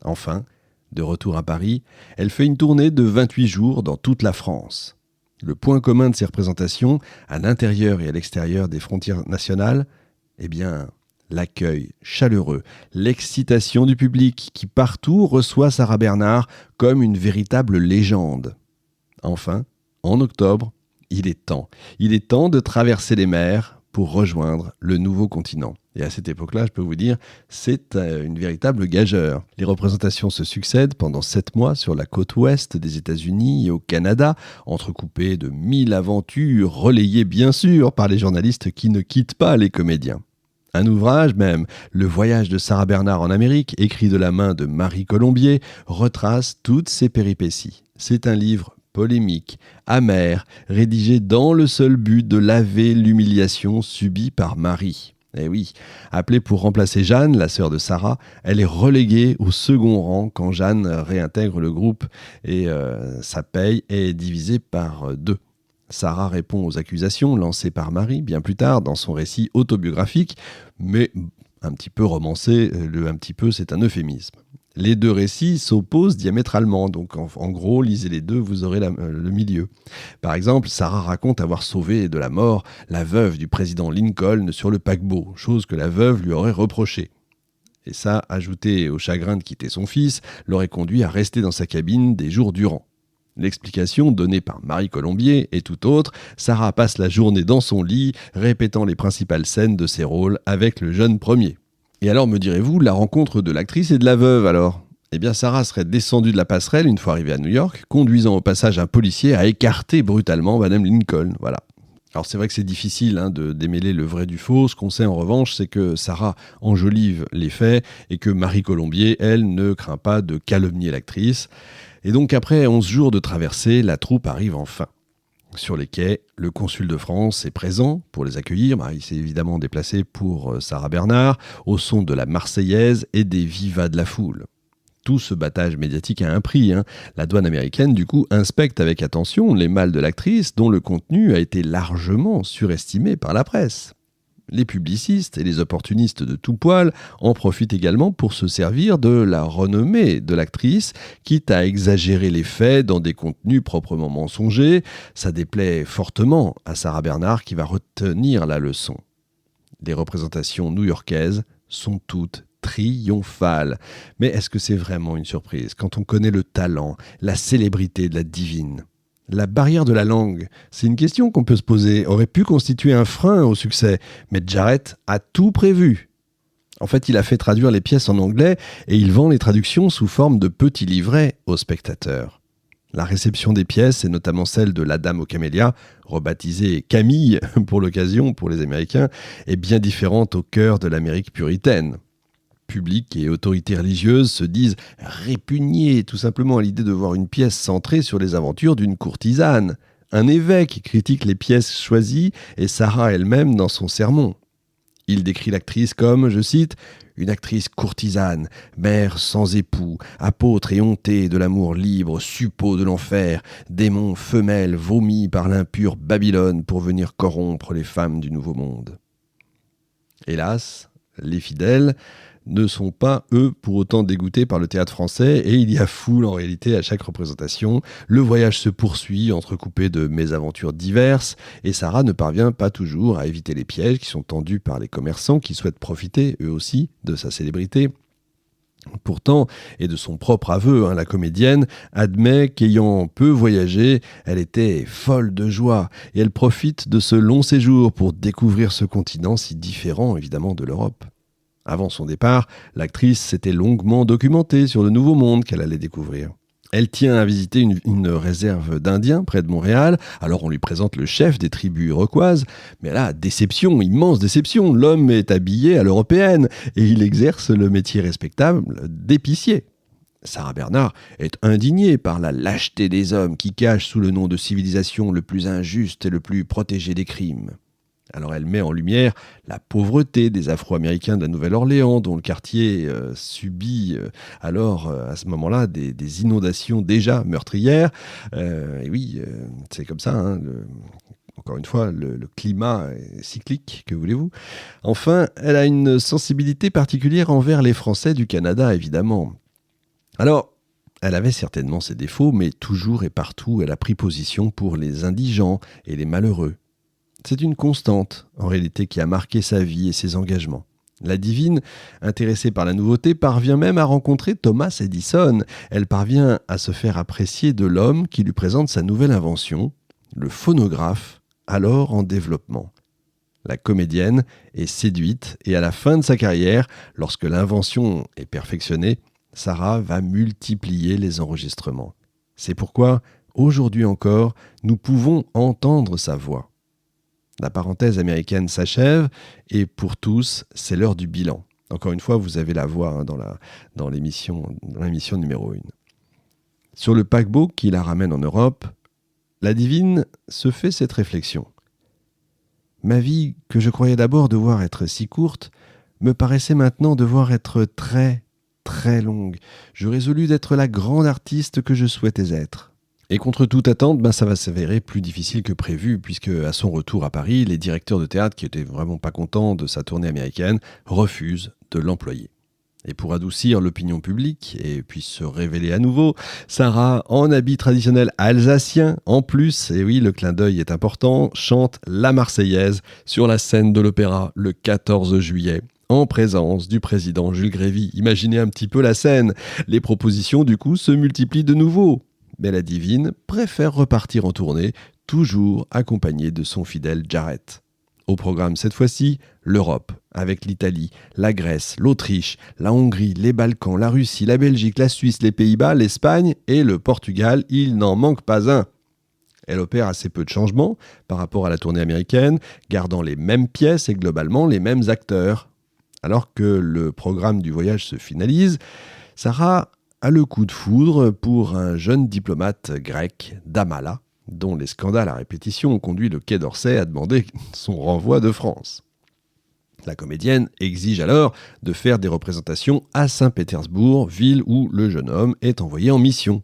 Enfin, de retour à Paris, elle fait une tournée de 28 jours dans toute la France. Le point commun de ces représentations, à l'intérieur et à l'extérieur des frontières nationales, eh bien, l'accueil chaleureux, l'excitation du public qui partout reçoit Sarah Bernard comme une véritable légende. Enfin, en octobre, il est temps de traverser les mers pour rejoindre le nouveau continent. Et à cette époque-là, je peux vous dire, c'est une véritable gageure. Les représentations se succèdent pendant 7 mois sur la côte ouest des États-Unis et au Canada, entrecoupées de 1000 aventures, relayées bien sûr par les journalistes qui ne quittent pas les comédiens. Un ouvrage même, Le voyage de Sarah Bernard en Amérique, écrit de la main de Marie Colombier, retrace toutes ces péripéties. C'est un livre polémique, amer, rédigé dans le seul but de laver l'humiliation subie par Marie. Eh oui, appelée pour remplacer Jeanne, la sœur de Sarah, elle est reléguée au second rang quand Jeanne réintègre le groupe et sa paye est divisée par 2. Sarah répond aux accusations lancées par Marie bien plus tard dans son récit autobiographique, mais un petit peu romancé, un petit peu c'est un euphémisme. Les 2 récits s'opposent diamétralement, donc en gros, lisez les 2, vous aurez le milieu. Par exemple, Sarah raconte avoir sauvé de la mort la veuve du président Lincoln sur le paquebot, chose que la veuve lui aurait reprochée. Et ça, ajouté au chagrin de quitter son fils, l'aurait conduit à rester dans sa cabine des jours durant. L'explication donnée par Marie Colombier est tout autre. Sarah passe la journée dans son lit, répétant les principales scènes de ses rôles avec le jeune premier. Et alors, me direz-vous, la rencontre de l'actrice et de la veuve alors ? Eh bien, Sarah serait descendue de la passerelle une fois arrivée à New York, conduisant au passage un policier à écarter brutalement Madame Lincoln. Voilà. Alors c'est vrai que c'est difficile de démêler le vrai du faux. Ce qu'on sait en revanche, c'est que Sarah enjolive les faits et que Marie Colombier, elle, ne craint pas de calomnier l'actrice. Et donc après 11 jours de traversée, la troupe arrive enfin. Sur les quais, le consul de France est présent pour les accueillir. Il s'est évidemment déplacé pour Sarah Bernard, au son de la Marseillaise et des vivas de la foule. Tout ce battage médiatique a un prix. La douane américaine, du coup, inspecte avec attention les malles de l'actrice dont le contenu a été largement surestimé par la presse. Les publicistes et les opportunistes de tout poil en profitent également pour se servir de la renommée de l'actrice, quitte à exagérer les faits dans des contenus proprement mensongers. Ça déplaît fortement à Sarah Bernard qui va retenir la leçon. Les représentations new-yorkaises sont toutes triomphale. Mais est-ce que c'est vraiment une surprise quand on connaît le talent, la célébrité de la divine ? La barrière de la langue, c'est une question qu'on peut se poser, aurait pu constituer un frein au succès, mais Jarrett a tout prévu. En fait, il a fait traduire les pièces en anglais et il vend les traductions sous forme de petits livrets aux spectateurs. La réception des pièces, et notamment celle de La Dame aux Camélias, rebaptisée Camille pour l'occasion pour les Américains, est bien différente au cœur de l'Amérique puritaine. Public et autorités religieuses se disent répugnés tout simplement à l'idée de voir une pièce centrée sur les aventures d'une courtisane. Un évêque critique les pièces choisies et Sarah elle-même dans son sermon. Il décrit l'actrice comme, je cite, « une actrice courtisane, mère sans époux, apôtre éhontée de l'amour libre, suppôt de l'enfer, démon femelle vomi par l'impure Babylone pour venir corrompre les femmes du Nouveau Monde. » Hélas, les fidèles ne sont pas, eux, pour autant dégoûtés par le théâtre français, et il y a foule en réalité à chaque représentation. Le voyage se poursuit, entrecoupé de mésaventures diverses, et Sarah ne parvient pas toujours à éviter les pièges qui sont tendus par les commerçants qui souhaitent profiter, eux aussi, de sa célébrité. Pourtant, et de son propre aveu, la comédienne admet qu'ayant peu voyagé, elle était folle de joie, et elle profite de ce long séjour pour découvrir ce continent si différent évidemment de l'Europe. Avant son départ, l'actrice s'était longuement documentée sur le nouveau monde qu'elle allait découvrir. Elle tient à visiter une réserve d'Indiens près de Montréal, alors on lui présente le chef des tribus iroquoises, mais là, déception, immense déception, l'homme est habillé à l'européenne et il exerce le métier respectable d'épicier. Sarah Bernard est indignée par la lâcheté des hommes qui cachent sous le nom de civilisation le plus injuste et le plus protégé des crimes. Alors elle met en lumière la pauvreté des Afro-Américains de la Nouvelle-Orléans, dont le quartier subit alors à ce moment-là des inondations déjà meurtrières. Et oui, c'est comme ça, encore une fois, le climat est cyclique, que voulez-vous. Enfin, elle a une sensibilité particulière envers les Français du Canada, évidemment. Alors, elle avait certainement ses défauts, mais toujours et partout, elle a pris position pour les indigents et les malheureux. C'est une constante, en réalité, qui a marqué sa vie et ses engagements. La divine, intéressée par la nouveauté, parvient même à rencontrer Thomas Edison. Elle parvient à se faire apprécier de l'homme qui lui présente sa nouvelle invention, le phonographe, alors en développement. La comédienne est séduite et à la fin de sa carrière, lorsque l'invention est perfectionnée, Sarah va multiplier les enregistrements. C'est pourquoi, aujourd'hui encore, nous pouvons entendre sa voix. La parenthèse américaine s'achève et pour tous, c'est l'heure du bilan. Encore une fois, vous avez la voix dans l'émission numéro 1. Sur le paquebot qui la ramène en Europe, la divine se fait cette réflexion. Ma vie, que je croyais d'abord devoir être si courte, me paraissait maintenant devoir être très, très longue. Je résolus d'être la grande artiste que je souhaitais être. Et contre toute attente, ça va s'avérer plus difficile que prévu, puisque à son retour à Paris, les directeurs de théâtre, qui étaient vraiment pas contents de sa tournée américaine, refusent de l'employer. Et pour adoucir l'opinion publique, et puis se révéler à nouveau, Sarah, en habit traditionnel alsacien, en plus, et oui, le clin d'œil est important, chante la Marseillaise sur la scène de l'Opéra le 14 juillet. En présence du président Jules Grévy. Imaginez un petit peu la scène. Les propositions, du coup, se multiplient de nouveau. Mais la divine préfère repartir en tournée, toujours accompagnée de son fidèle Jarrett. Au programme cette fois-ci, l'Europe avec l'Italie, la Grèce, l'Autriche, la Hongrie, les Balkans, la Russie, la Belgique, la Suisse, les Pays-Bas, l'Espagne et le Portugal. Il n'en manque pas un. Elle opère assez peu de changements par rapport à la tournée américaine, gardant les mêmes pièces et globalement les mêmes acteurs. Alors que le programme du voyage se finalise, Sarah a le coup de foudre pour un jeune diplomate grec, Damala, dont les scandales à répétition ont conduit le Quai d'Orsay à demander son renvoi de France. La comédienne exige alors de faire des représentations à Saint-Pétersbourg, ville où le jeune homme est envoyé en mission.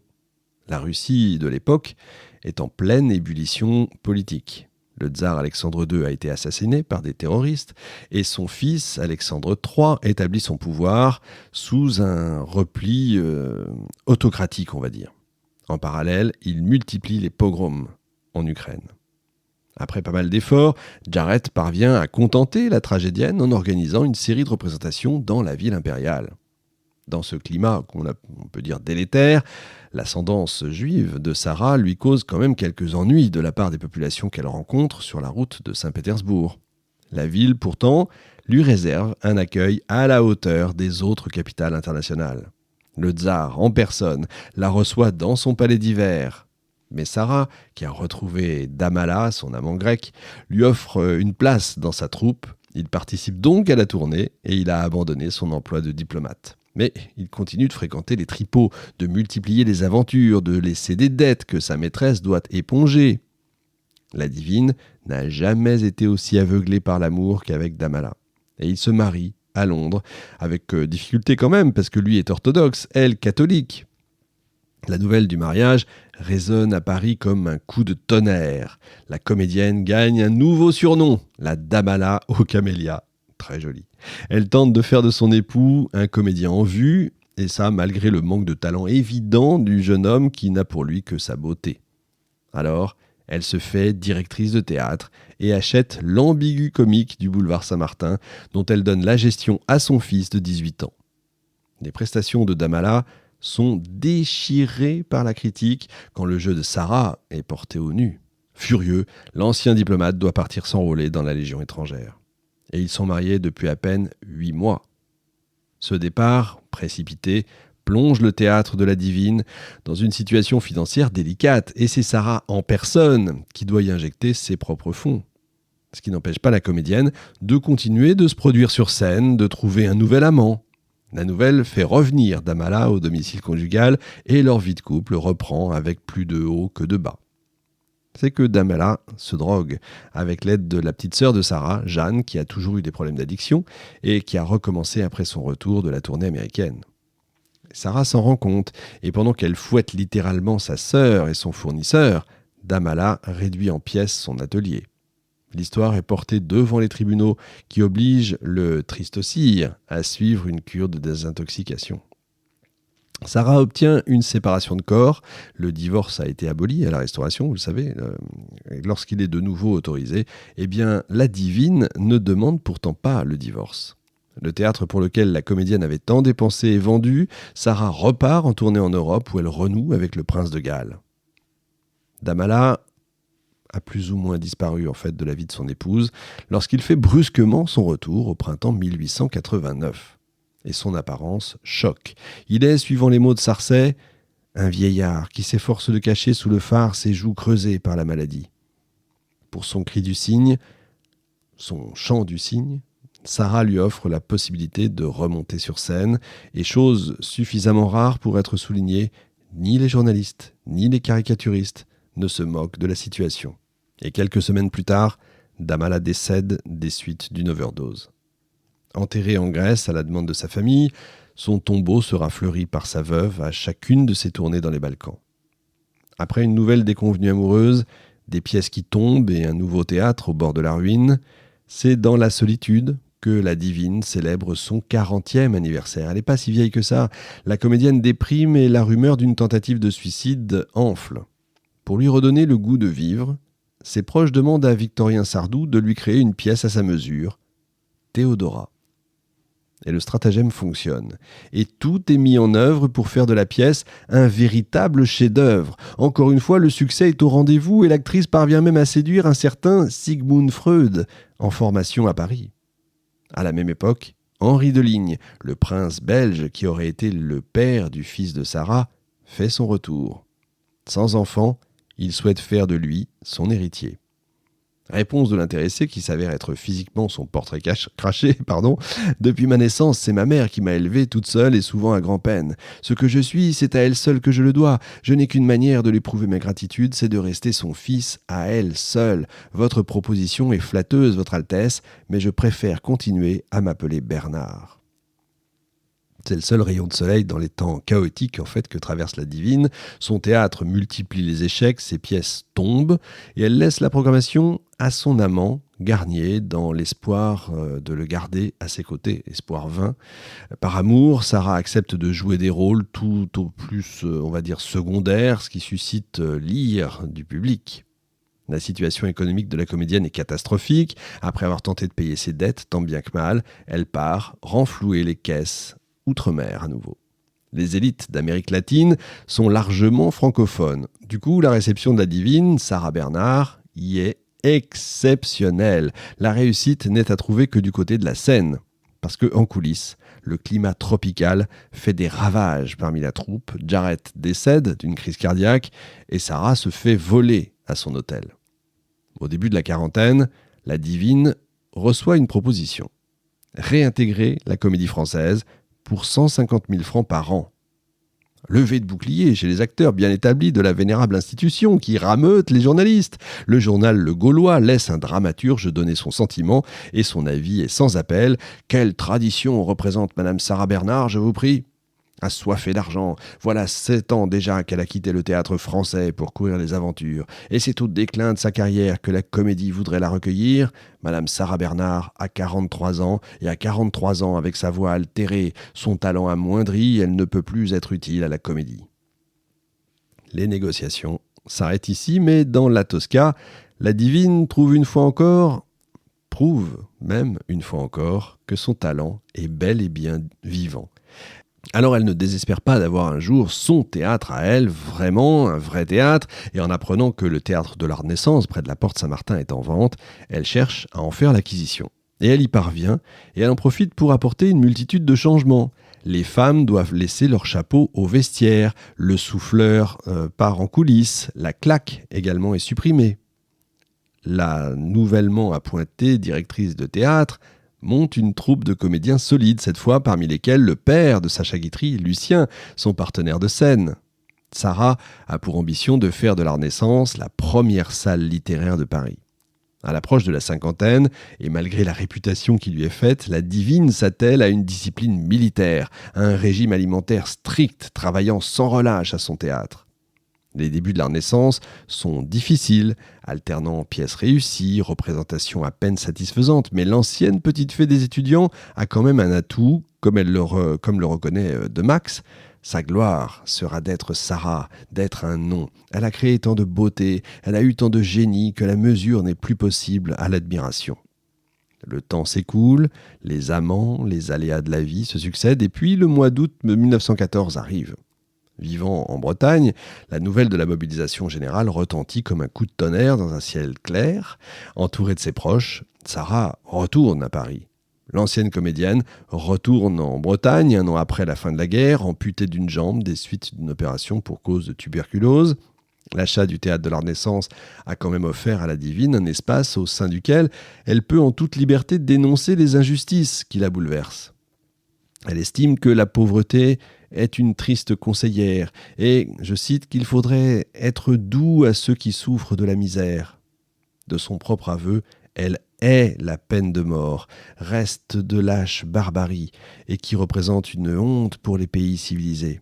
La Russie de l'époque est en pleine ébullition politique. Le tsar Alexandre II a été assassiné par des terroristes et son fils Alexandre III établit son pouvoir sous un repli autocratique, on va dire. En parallèle, il multiplie les pogroms en Ukraine. Après pas mal d'efforts, Jarret parvient à contenter la tragédienne en organisant une série de représentations dans la ville impériale. Dans ce climat on peut dire délétère, l'ascendance juive de Sarah lui cause quand même quelques ennuis de la part des populations qu'elle rencontre sur la route de Saint-Pétersbourg. La ville, pourtant, lui réserve un accueil à la hauteur des autres capitales internationales. Le tsar, en personne, la reçoit dans son palais d'hiver. Mais Sarah, qui a retrouvé Damala, son amant grec, lui offre une place dans sa troupe. Il participe donc à la tournée et il a abandonné son emploi de diplomate. Mais il continue de fréquenter les tripots, de multiplier les aventures, de laisser des dettes que sa maîtresse doit éponger. La divine n'a jamais été aussi aveuglée par l'amour qu'avec Damala. Et il se marie à Londres, avec difficulté quand même, parce que lui est orthodoxe, elle catholique. La nouvelle du mariage résonne à Paris comme un coup de tonnerre. La comédienne gagne un nouveau surnom, la Damala aux camélias. Très joli. Elle tente de faire de son époux un comédien en vue, et ça malgré le manque de talent évident du jeune homme qui n'a pour lui que sa beauté. Alors, elle se fait directrice de théâtre et achète l'ambigu comique du boulevard Saint-Martin, dont elle donne la gestion à son fils de 18 ans. Les prestations de Damala sont déchirées par la critique quand le jeu de Sarah est porté au nu. Furieux, l'ancien diplomate doit partir s'enrôler dans la Légion étrangère. Et ils sont mariés depuis à peine 8 mois. Ce départ, précipité, plonge le théâtre de la Divine dans une situation financière délicate, et c'est Sarah en personne qui doit y injecter ses propres fonds. Ce qui n'empêche pas la comédienne de continuer de se produire sur scène, de trouver un nouvel amant. La nouvelle fait revenir Damala au domicile conjugal et leur vie de couple reprend avec plus de haut que de bas. C'est que Damala se drogue avec l'aide de la petite sœur de Sarah, Jeanne, qui a toujours eu des problèmes d'addiction et qui a recommencé après son retour de la tournée américaine. Sarah s'en rend compte et pendant qu'elle fouette littéralement sa sœur et son fournisseur, Damala réduit en pièces son atelier. L'histoire est portée devant les tribunaux qui obligent le triste sire à suivre une cure de désintoxication. Sarah obtient une séparation de corps. Le divorce a été aboli à la Restauration, vous le savez. Lorsqu'il est de nouveau autorisé, eh bien, la divine ne demande pourtant pas le divorce. Le théâtre pour lequel la comédienne avait tant dépensé est vendu. Sarah repart en tournée en Europe où elle renoue avec le prince de Galles. Damala a plus ou moins disparu en fait de la vie de son épouse lorsqu'il fait brusquement son retour au printemps 1889. Et son apparence choque. Il est, suivant les mots de Sarcey, un vieillard qui s'efforce de cacher sous le fard ses joues creusées par la maladie. Pour son cri du cygne, son chant du cygne, Sarah lui offre la possibilité de remonter sur scène, et chose suffisamment rare pour être soulignée, ni les journalistes, ni les caricaturistes ne se moquent de la situation. Et quelques semaines plus tard, Damala décède des suites d'une overdose. Enterré en Grèce à la demande de sa famille, son tombeau sera fleuri par sa veuve à chacune de ses tournées dans les Balkans. Après une nouvelle déconvenue amoureuse, des pièces qui tombent et un nouveau théâtre au bord de la ruine, c'est dans la solitude que la divine célèbre son 40e anniversaire. Elle n'est pas si vieille que ça. La comédienne déprime et la rumeur d'une tentative de suicide enfle. Pour lui redonner le goût de vivre, ses proches demandent à Victorien Sardou de lui créer une pièce à sa mesure, Théodora. Et le stratagème fonctionne. Et tout est mis en œuvre pour faire de la pièce un véritable chef-d'œuvre. Encore une fois, le succès est au rendez-vous et l'actrice parvient même à séduire un certain Sigmund Freud, en formation à Paris. À la même époque, Henri de Ligne, le prince belge qui aurait été le père du fils de Sarah, fait son retour. Sans enfant, il souhaite faire de lui son héritier. Réponse de l'intéressé qui s'avère être physiquement son portrait craché. Depuis ma naissance, c'est ma mère qui m'a élevé toute seule et souvent à grand-peine. Ce que je suis, c'est à elle seule que je le dois. Je n'ai qu'une manière de lui prouver ma gratitude, c'est de rester son fils à elle seule. Votre proposition est flatteuse, Votre Altesse, mais je préfère continuer à m'appeler Bernard. C'est le seul rayon de soleil dans les temps chaotiques que traverse la divine. Son théâtre multiplie les échecs, ses pièces tombent, et elle laisse la programmation à son amant, Garnier, dans l'espoir de le garder à ses côtés, espoir vain. Par amour, Sarah accepte de jouer des rôles tout au plus, secondaires, ce qui suscite l'ire du public. La situation économique de la comédienne est catastrophique. Après avoir tenté de payer ses dettes, tant bien que mal, elle part renflouer les caisses outre-mer à nouveau. Les élites d'Amérique latine sont largement francophones. Du coup, la réception de la divine, Sarah Bernard, y est exceptionnelle. La réussite n'est à trouver que du côté de la scène. Parce qu'en coulisses, le climat tropical fait des ravages parmi la troupe. Jarrett décède d'une crise cardiaque et Sarah se fait voler à son hôtel. Au début de la quarantaine, la divine reçoit une proposition. Réintégrer la Comédie Française pour 150 000 francs par an. Levée de bouclier chez les acteurs bien établis de la vénérable institution qui rameute les journalistes. Le journal Le Gaulois laisse un dramaturge donner son sentiment et son avis est sans appel. Quelle tradition représente Madame Sarah Bernard, je vous prie ? Assoiffée d'argent, voilà 7 ans déjà qu'elle a quitté le théâtre français pour courir les aventures. Et c'est au déclin de sa carrière que la comédie voudrait la recueillir. Madame Sarah Bernard a 43 ans, et à 43 ans, avec sa voix altérée, son talent amoindri, elle ne peut plus être utile à la comédie. Les négociations s'arrêtent ici, mais dans la Tosca, la divine prouve une fois encore, que son talent est bel et bien vivant. Alors elle ne désespère pas d'avoir un jour son théâtre à elle, vraiment un vrai théâtre, et en apprenant que le théâtre de la Renaissance, près de la Porte Saint-Martin, est en vente, elle cherche à en faire l'acquisition. Et elle y parvient, et elle en profite pour apporter une multitude de changements. Les femmes doivent laisser leur chapeau au vestiaire, le souffleur part en coulisses, la claque également est supprimée. La nouvellement appointée directrice de théâtre monte une troupe de comédiens solides, cette fois parmi lesquels le père de Sacha Guitry, Lucien, son partenaire de scène. Sarah a pour ambition de faire de la Renaissance la première salle littéraire de Paris. À l'approche de la cinquantaine, et malgré la réputation qui lui est faite, la divine s'attelle à une discipline militaire, à un régime alimentaire strict, travaillant sans relâche à son théâtre. Les débuts de la Renaissance sont difficiles, alternant pièces réussies, représentations à peine satisfaisantes, mais l'ancienne petite fée des étudiants a quand même un atout, comme le reconnaît de Max. Sa gloire sera d'être Sarah, d'être un nom. Elle a créé tant de beauté, elle a eu tant de génie que la mesure n'est plus possible à l'admiration. Le temps s'écoule, les amants, les aléas de la vie se succèdent, et puis le mois d'août 1914 arrive. Vivant en Bretagne, la nouvelle de la mobilisation générale retentit comme un coup de tonnerre dans un ciel clair. Entourée de ses proches, Sarah retourne à Paris. L'ancienne comédienne retourne en Bretagne 1 an après la fin de la guerre, amputée d'une jambe des suites d'une opération pour cause de tuberculose. L'achat du théâtre de la Renaissance a quand même offert à la divine un espace au sein duquel elle peut en toute liberté dénoncer les injustices qui la bouleversent. Elle estime que la pauvreté est une triste conseillère et, je cite, qu'il faudrait être doux à ceux qui souffrent de la misère. De son propre aveu, elle est la peine de mort, reste de lâche barbarie et qui représente une honte pour les pays civilisés.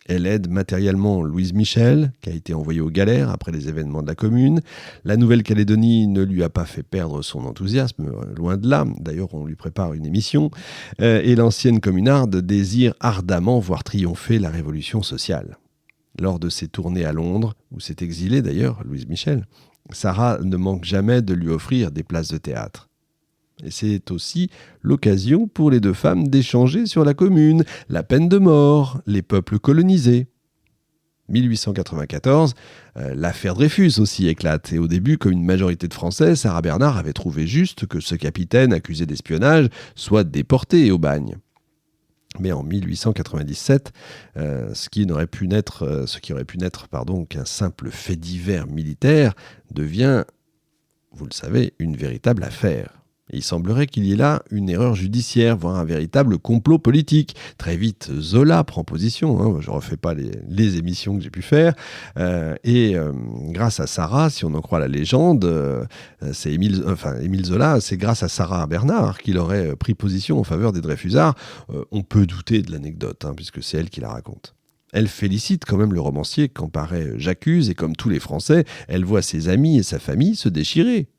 Elle aide matériellement Louise Michel, qui a été envoyée aux galères après les événements de la Commune. La Nouvelle-Calédonie ne lui a pas fait perdre son enthousiasme, loin de là. D'ailleurs, on lui prépare une émission. Et l'ancienne communarde désire ardemment voir triompher la révolution sociale. Lors de ses tournées à Londres, où s'est exilée d'ailleurs Louise Michel, Sarah ne manque jamais de lui offrir des places de théâtre. Et c'est aussi l'occasion pour les deux femmes d'échanger sur la Commune, la peine de mort, les peuples colonisés. 1894, l'affaire Dreyfus aussi éclate. Et au début, comme une majorité de Français, Sarah Bernard avait trouvé juste que ce capitaine accusé d'espionnage soit déporté au bagne. Mais en 1897, ce qui aurait pu naître qu'un simple fait divers militaire devient, vous le savez, une véritable affaire. Et il semblerait qu'il y ait là une erreur judiciaire, voire un véritable complot politique. Très vite, Zola prend position. Je ne refais pas les émissions que j'ai pu faire. Grâce à Sarah, si on en croit la légende, c'est Émile Zola, c'est grâce à Sarah Bernard qu'il aurait pris position en faveur des Dreyfusards. On peut douter de l'anecdote, puisque c'est elle qui la raconte. Elle félicite quand même le romancier quand paraît J'accuse, et comme tous les Français, elle voit ses amis et sa famille se déchirer.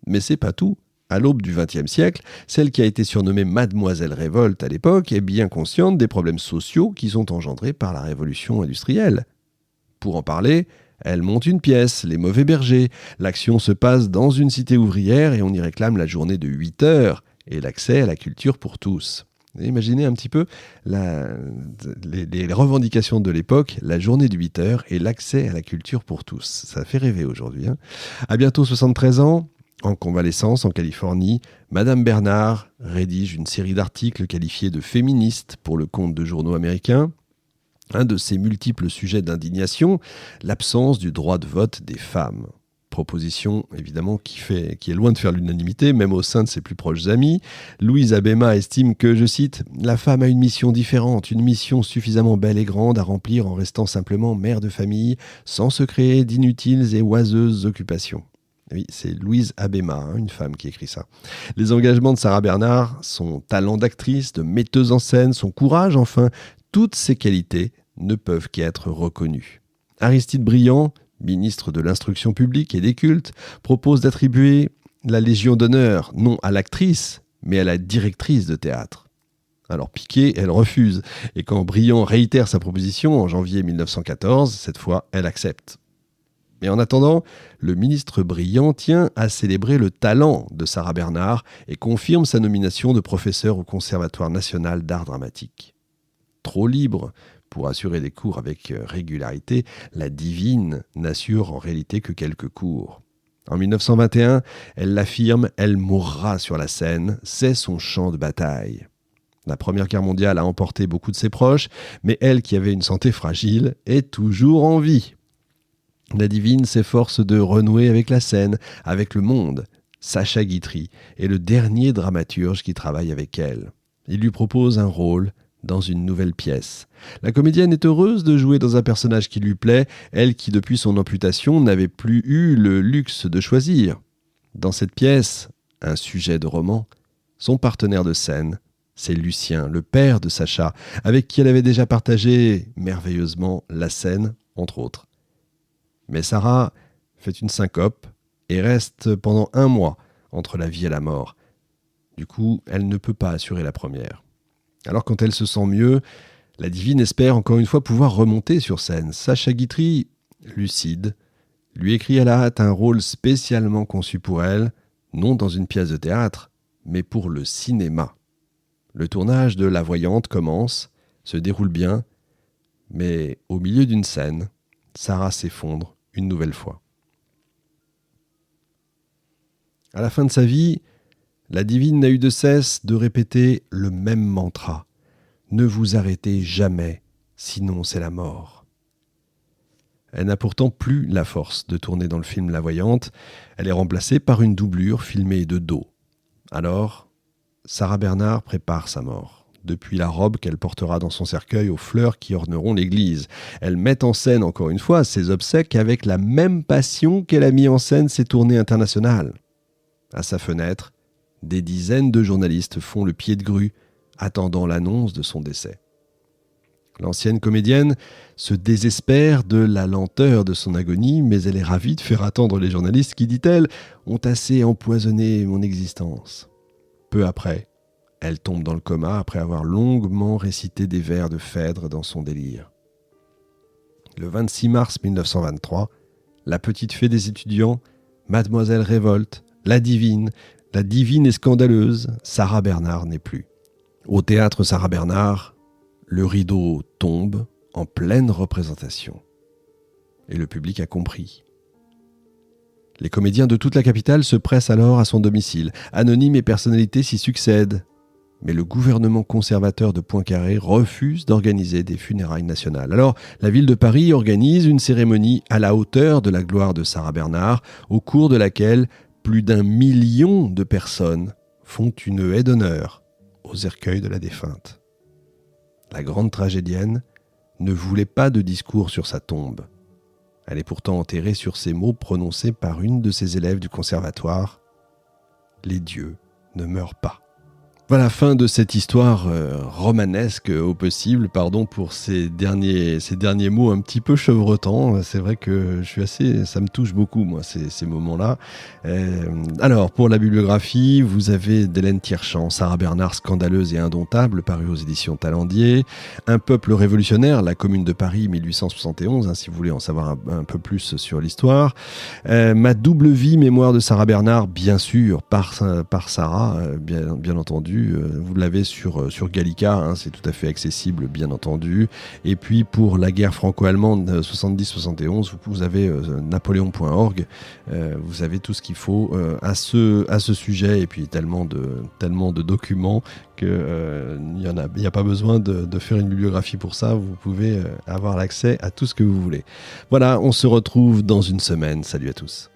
Mais c'est pas tout. À l'aube du XXe siècle, celle qui a été surnommée Mademoiselle Révolte à l'époque est bien consciente des problèmes sociaux qui sont engendrés par la révolution industrielle. Pour en parler, elle monte une pièce, Les Mauvais Bergers. L'action se passe dans une cité ouvrière et on y réclame la journée de 8 heures et l'accès à la culture pour tous. Imaginez un petit peu les revendications de l'époque, la journée de 8 heures et l'accès à la culture pour tous. Ça fait rêver aujourd'hui. À bientôt 73 ans, en convalescence en Californie, Madame Bernard rédige une série d'articles qualifiés de féministes pour le compte de journaux américains. Un de ses multiples sujets d'indignation, l'absence du droit de vote des femmes. Proposition évidemment qui est loin de faire l'unanimité, même au sein de ses plus proches amis. Louise Abema estime que, je cite, « La femme a une mission différente, une mission suffisamment belle et grande à remplir en restant simplement mère de famille, sans se créer d'inutiles et oiseuses occupations. » Oui, c'est Louise Abema, une femme qui écrit ça. Les engagements de Sarah Bernard, son talent d'actrice, de metteuse en scène, son courage, enfin, toutes ces qualités ne peuvent qu'être reconnues. Aristide Briand, ministre de l'Instruction publique et des cultes, propose d'attribuer la Légion d'honneur non à l'actrice, mais à la directrice de théâtre. Alors Piquet, elle refuse, et quand Briand réitère sa proposition en janvier 1914, cette fois, elle accepte. Mais en attendant, le ministre Briand tient à célébrer le talent de Sarah Bernard et confirme sa nomination de professeur au Conservatoire national d'art dramatique. Trop libre pour assurer des cours avec régularité, la divine n'assure en réalité que quelques cours. En 1921, elle l'affirme, elle mourra sur la scène, c'est son champ de bataille. La Première Guerre mondiale a emporté beaucoup de ses proches, mais elle qui avait une santé fragile est toujours en vie. La divine s'efforce de renouer avec la scène, avec le monde. Sacha Guitry est le dernier dramaturge qui travaille avec elle. Il lui propose un rôle dans une nouvelle pièce. La comédienne est heureuse de jouer dans un personnage qui lui plaît, elle qui depuis son amputation n'avait plus eu le luxe de choisir. Dans cette pièce, un sujet de roman, son partenaire de scène, c'est Lucien, le père de Sacha, avec qui elle avait déjà partagé merveilleusement la scène, entre autres. Mais Sarah fait une syncope et reste pendant 1 mois entre la vie et la mort. Du coup, elle ne peut pas assurer la première. Alors quand elle se sent mieux, la divine espère encore une fois pouvoir remonter sur scène. Sacha Guitry, lucide, lui écrit à la hâte un rôle spécialement conçu pour elle, non dans une pièce de théâtre, mais pour le cinéma. Le tournage de La Voyante commence, se déroule bien, mais au milieu d'une scène, Sarah s'effondre une nouvelle fois. À la fin de sa vie, la divine n'a eu de cesse de répéter le même mantra. Ne vous arrêtez jamais, sinon c'est la mort. Elle n'a pourtant plus la force de tourner dans le film La Voyante. Elle est remplacée par une doublure filmée de dos. Alors, Sarah Bernard prépare sa mort. Depuis la robe qu'elle portera dans son cercueil aux fleurs qui orneront l'église. Elle met en scène encore une fois ses obsèques avec la même passion qu'elle a mis en scène ses tournées internationales. À sa fenêtre, des dizaines de journalistes font le pied de grue, attendant l'annonce de son décès. L'ancienne comédienne se désespère de la lenteur de son agonie, mais elle est ravie de faire attendre les journalistes qui, dit-elle, ont assez empoisonné mon existence. Peu après, elle tombe dans le coma après avoir longuement récité des vers de Phèdre dans son délire. Le 26 mars 1923, la petite fée des étudiants, Mademoiselle Révolte, la divine et scandaleuse, Sarah Bernard n'est plus. Au théâtre Sarah Bernard, le rideau tombe en pleine représentation. Et le public a compris. Les comédiens de toute la capitale se pressent alors à son domicile. Anonymes et personnalités s'y succèdent. Mais le gouvernement conservateur de Poincaré refuse d'organiser des funérailles nationales. Alors, la ville de Paris organise une cérémonie à la hauteur de la gloire de Sarah Bernhardt, au cours de laquelle plus d'1 million de personnes font une haie d'honneur au cercueil de la défunte. La grande tragédienne ne voulait pas de discours sur sa tombe. Elle est pourtant enterrée sur ces mots prononcés par une de ses élèves du conservatoire. « Les dieux ne meurent pas ». Voilà, fin de cette histoire romanesque au possible. Pardon pour ces derniers mots un petit peu chevrotants. C'est vrai que ça me touche beaucoup, moi, ces moments-là. Alors, pour la bibliographie, vous avez d'Hélène Tierchamp, Sarah Bernhardt, scandaleuse et indomptable, paru aux éditions Talendier. Un peuple révolutionnaire, la Commune de Paris, 1871, si vous voulez en savoir un peu plus sur l'histoire. Ma double vie, mémoire de Sarah Bernhardt, bien sûr, par Sarah, bien entendu. Vous l'avez sur Gallica, c'est tout à fait accessible, bien entendu. Et puis pour la guerre franco-allemande 70-71, vous avez napoléon.org. Vous avez tout ce qu'il faut à ce sujet, et puis tellement de documents qu'il n'y a pas besoin de faire une bibliographie pour ça. Vous pouvez avoir l'accès à tout ce que vous voulez. Voilà, on se retrouve dans une semaine. Salut à tous.